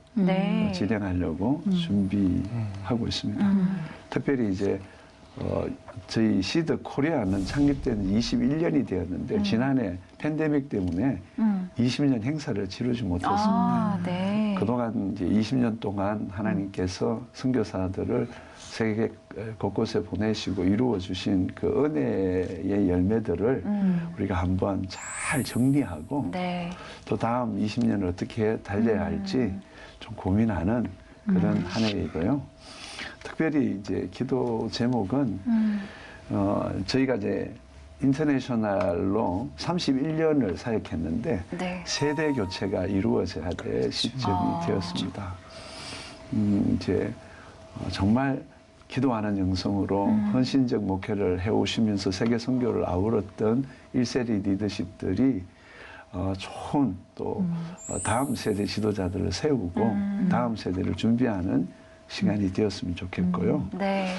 진행하려고 준비하고 있습니다. 특별히 이제 저희 시드 코리아는 창립된 21년이 되었는데 지난해 팬데믹 때문에 20년 행사를 치르지 못했습니다. 네. 그동안 이제 20년 동안 하나님께서 선교사들을 세계 곳곳에 보내시고 이루어 주신 그 은혜의 열매들을 우리가 한번 잘 정리하고 또 다음 20년을 어떻게 달려야 할지 좀 고민하는 그런 한 해이고요. 특별히 이제 기도 제목은 저희가 이제 인터내셔널로 31년을 사역했는데 세대 교체가 이루어져야 될 시점이 되었습니다. 이제 정말 기도하는 영성으로 헌신적 목회를 해오시면서 세계 선교를 아우렀던 1세기 리더십들이 좋은 또 다음 세대 지도자들을 세우고 다음 세대를 준비하는 시간이 되었으면 좋겠고요. 네.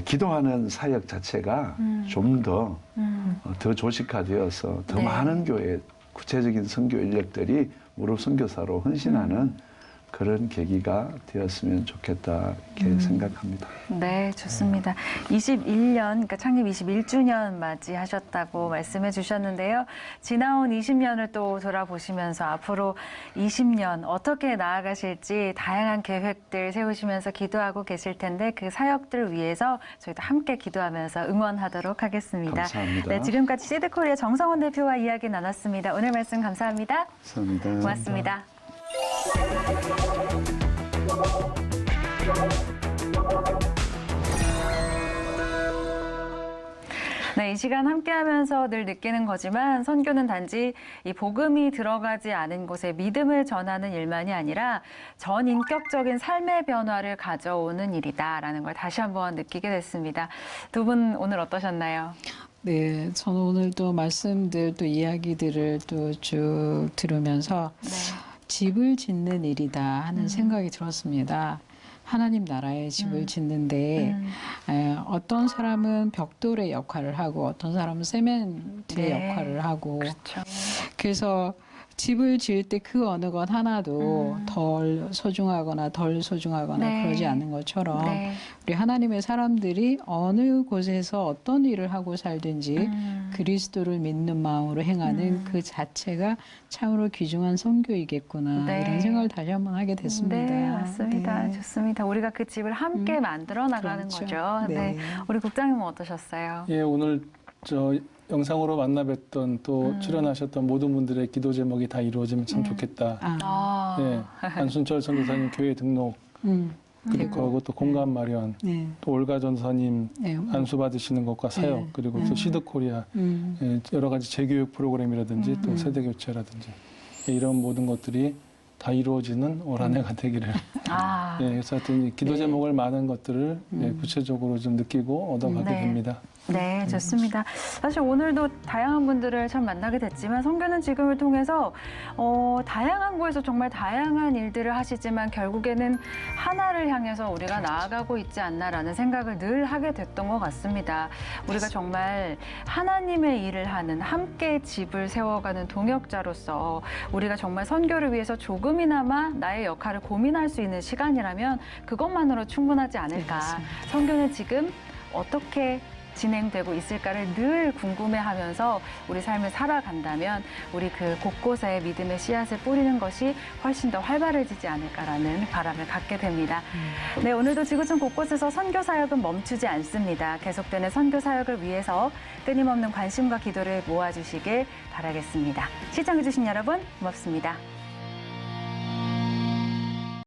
기도하는 사역 자체가 좀 더 조직화되어서 더 네. 많은 교회 구체적인 선교 인력들이 무릎 선교사로 헌신하는 그런 계기가 되었으면 좋겠다 이렇게 생각합니다. 네, 좋습니다. 21년, 그러니까 창립 21주년 맞이하셨다고 말씀해 주셨는데요. 지나온 20년을 또 돌아보시면서 앞으로 20년 어떻게 나아가실지 다양한 계획들 세우시면서 기도하고 계실 텐데 그 사역들 위해서 저희도 함께 기도하면서 응원하도록 하겠습니다. 감사합니다. 네, 지금까지 시드코리아 정성원 대표와 이야기 나눴습니다. 오늘 말씀 감사합니다. 감사합니다. 고맙습니다. 네, 이 시간 함께하면서 늘 느끼는 거지만 선교는 단지 이 복음이 들어가지 않은 곳에 믿음을 전하는 일만이 아니라 전인격적인 삶의 변화를 가져오는 일이다라는 걸 다시 한번 느끼게 됐습니다. 두 분 오늘 어떠셨나요? 네, 저는 오늘 또 말씀들 또 이야기들을 또 쭉 들으면서 네. 집을 짓는 일이다 하는 생각이 들었습니다. 하나님 나라의 집을 짓는데 어떤 사람은 벽돌의 역할을 하고 어떤 사람은 세멘트의 네. 역할을 하고 그렇죠. 그래서 집을 지을 때 그 어느 것 하나도 덜 소중하거나 덜 소중하거나 네. 그러지 않는 것처럼 네. 우리 하나님의 사람들이 어느 곳에서 어떤 일을 하고 살든지 그리스도를 믿는 마음으로 행하는 그 자체가 참으로 귀중한 선교이겠구나 네. 이런 생각을 다시 한번 하게 됐습니다. 네, 맞습니다. 네. 좋습니다. 우리가 그 집을 함께 만들어 나가는 그렇죠. 거죠. 네. 네. 우리 국장님은 어떠셨어요? 예, 오늘 저 영상으로 만나 뵀던 또 출연하셨던 모든 분들의 기도 제목이 다 이루어지면 참 좋겠다. 아. 예, 안순철 선교사님 교회 등록 그리고 하고 또 공간 마련, 네. 또 올가 전사님 네. 안수 받으시는 것과 사역, 네. 그리고 또 시드코리아 예, 여러 가지 재교육 프로그램이라든지 또 세대 교체라든지 예, 이런 모든 것들이 다 이루어지는 올 한 해가 되기를. 아. 예, 그래서 하여튼 이 기도 제목을 많은 것들을 예, 구체적으로 좀 느끼고 얻어가게 네. 됩니다. 네, 좋습니다. 사실 오늘도 다양한 분들을 참 만나게 됐지만 선교는 지금을 통해서 다양한 곳에서 정말 다양한 일들을 하시지만 결국에는 하나를 향해서 우리가 나아가고 있지 않나라는 생각을 늘 하게 됐던 것 같습니다. 우리가 정말 하나님의 일을 하는 함께 집을 세워가는 동역자로서 우리가 정말 선교를 위해서 조금이나마 나의 역할을 고민할 수 있는 시간이라면 그것만으로 충분하지 않을까. 선교는 지금 어떻게 진행되고 있을까를 늘 궁금해하면서 우리 삶을 살아간다면 우리 그 곳곳에 믿음의 씨앗을 뿌리는 것이 훨씬 더 활발해지지 않을까라는 바람을 갖게 됩니다. 네, 오늘도 지구촌 곳곳에서 선교 사역은 멈추지 않습니다. 계속되는 선교 사역을 위해서 끊임없는 관심과 기도를 모아주시길 바라겠습니다. 시청해주신 여러분 고맙습니다.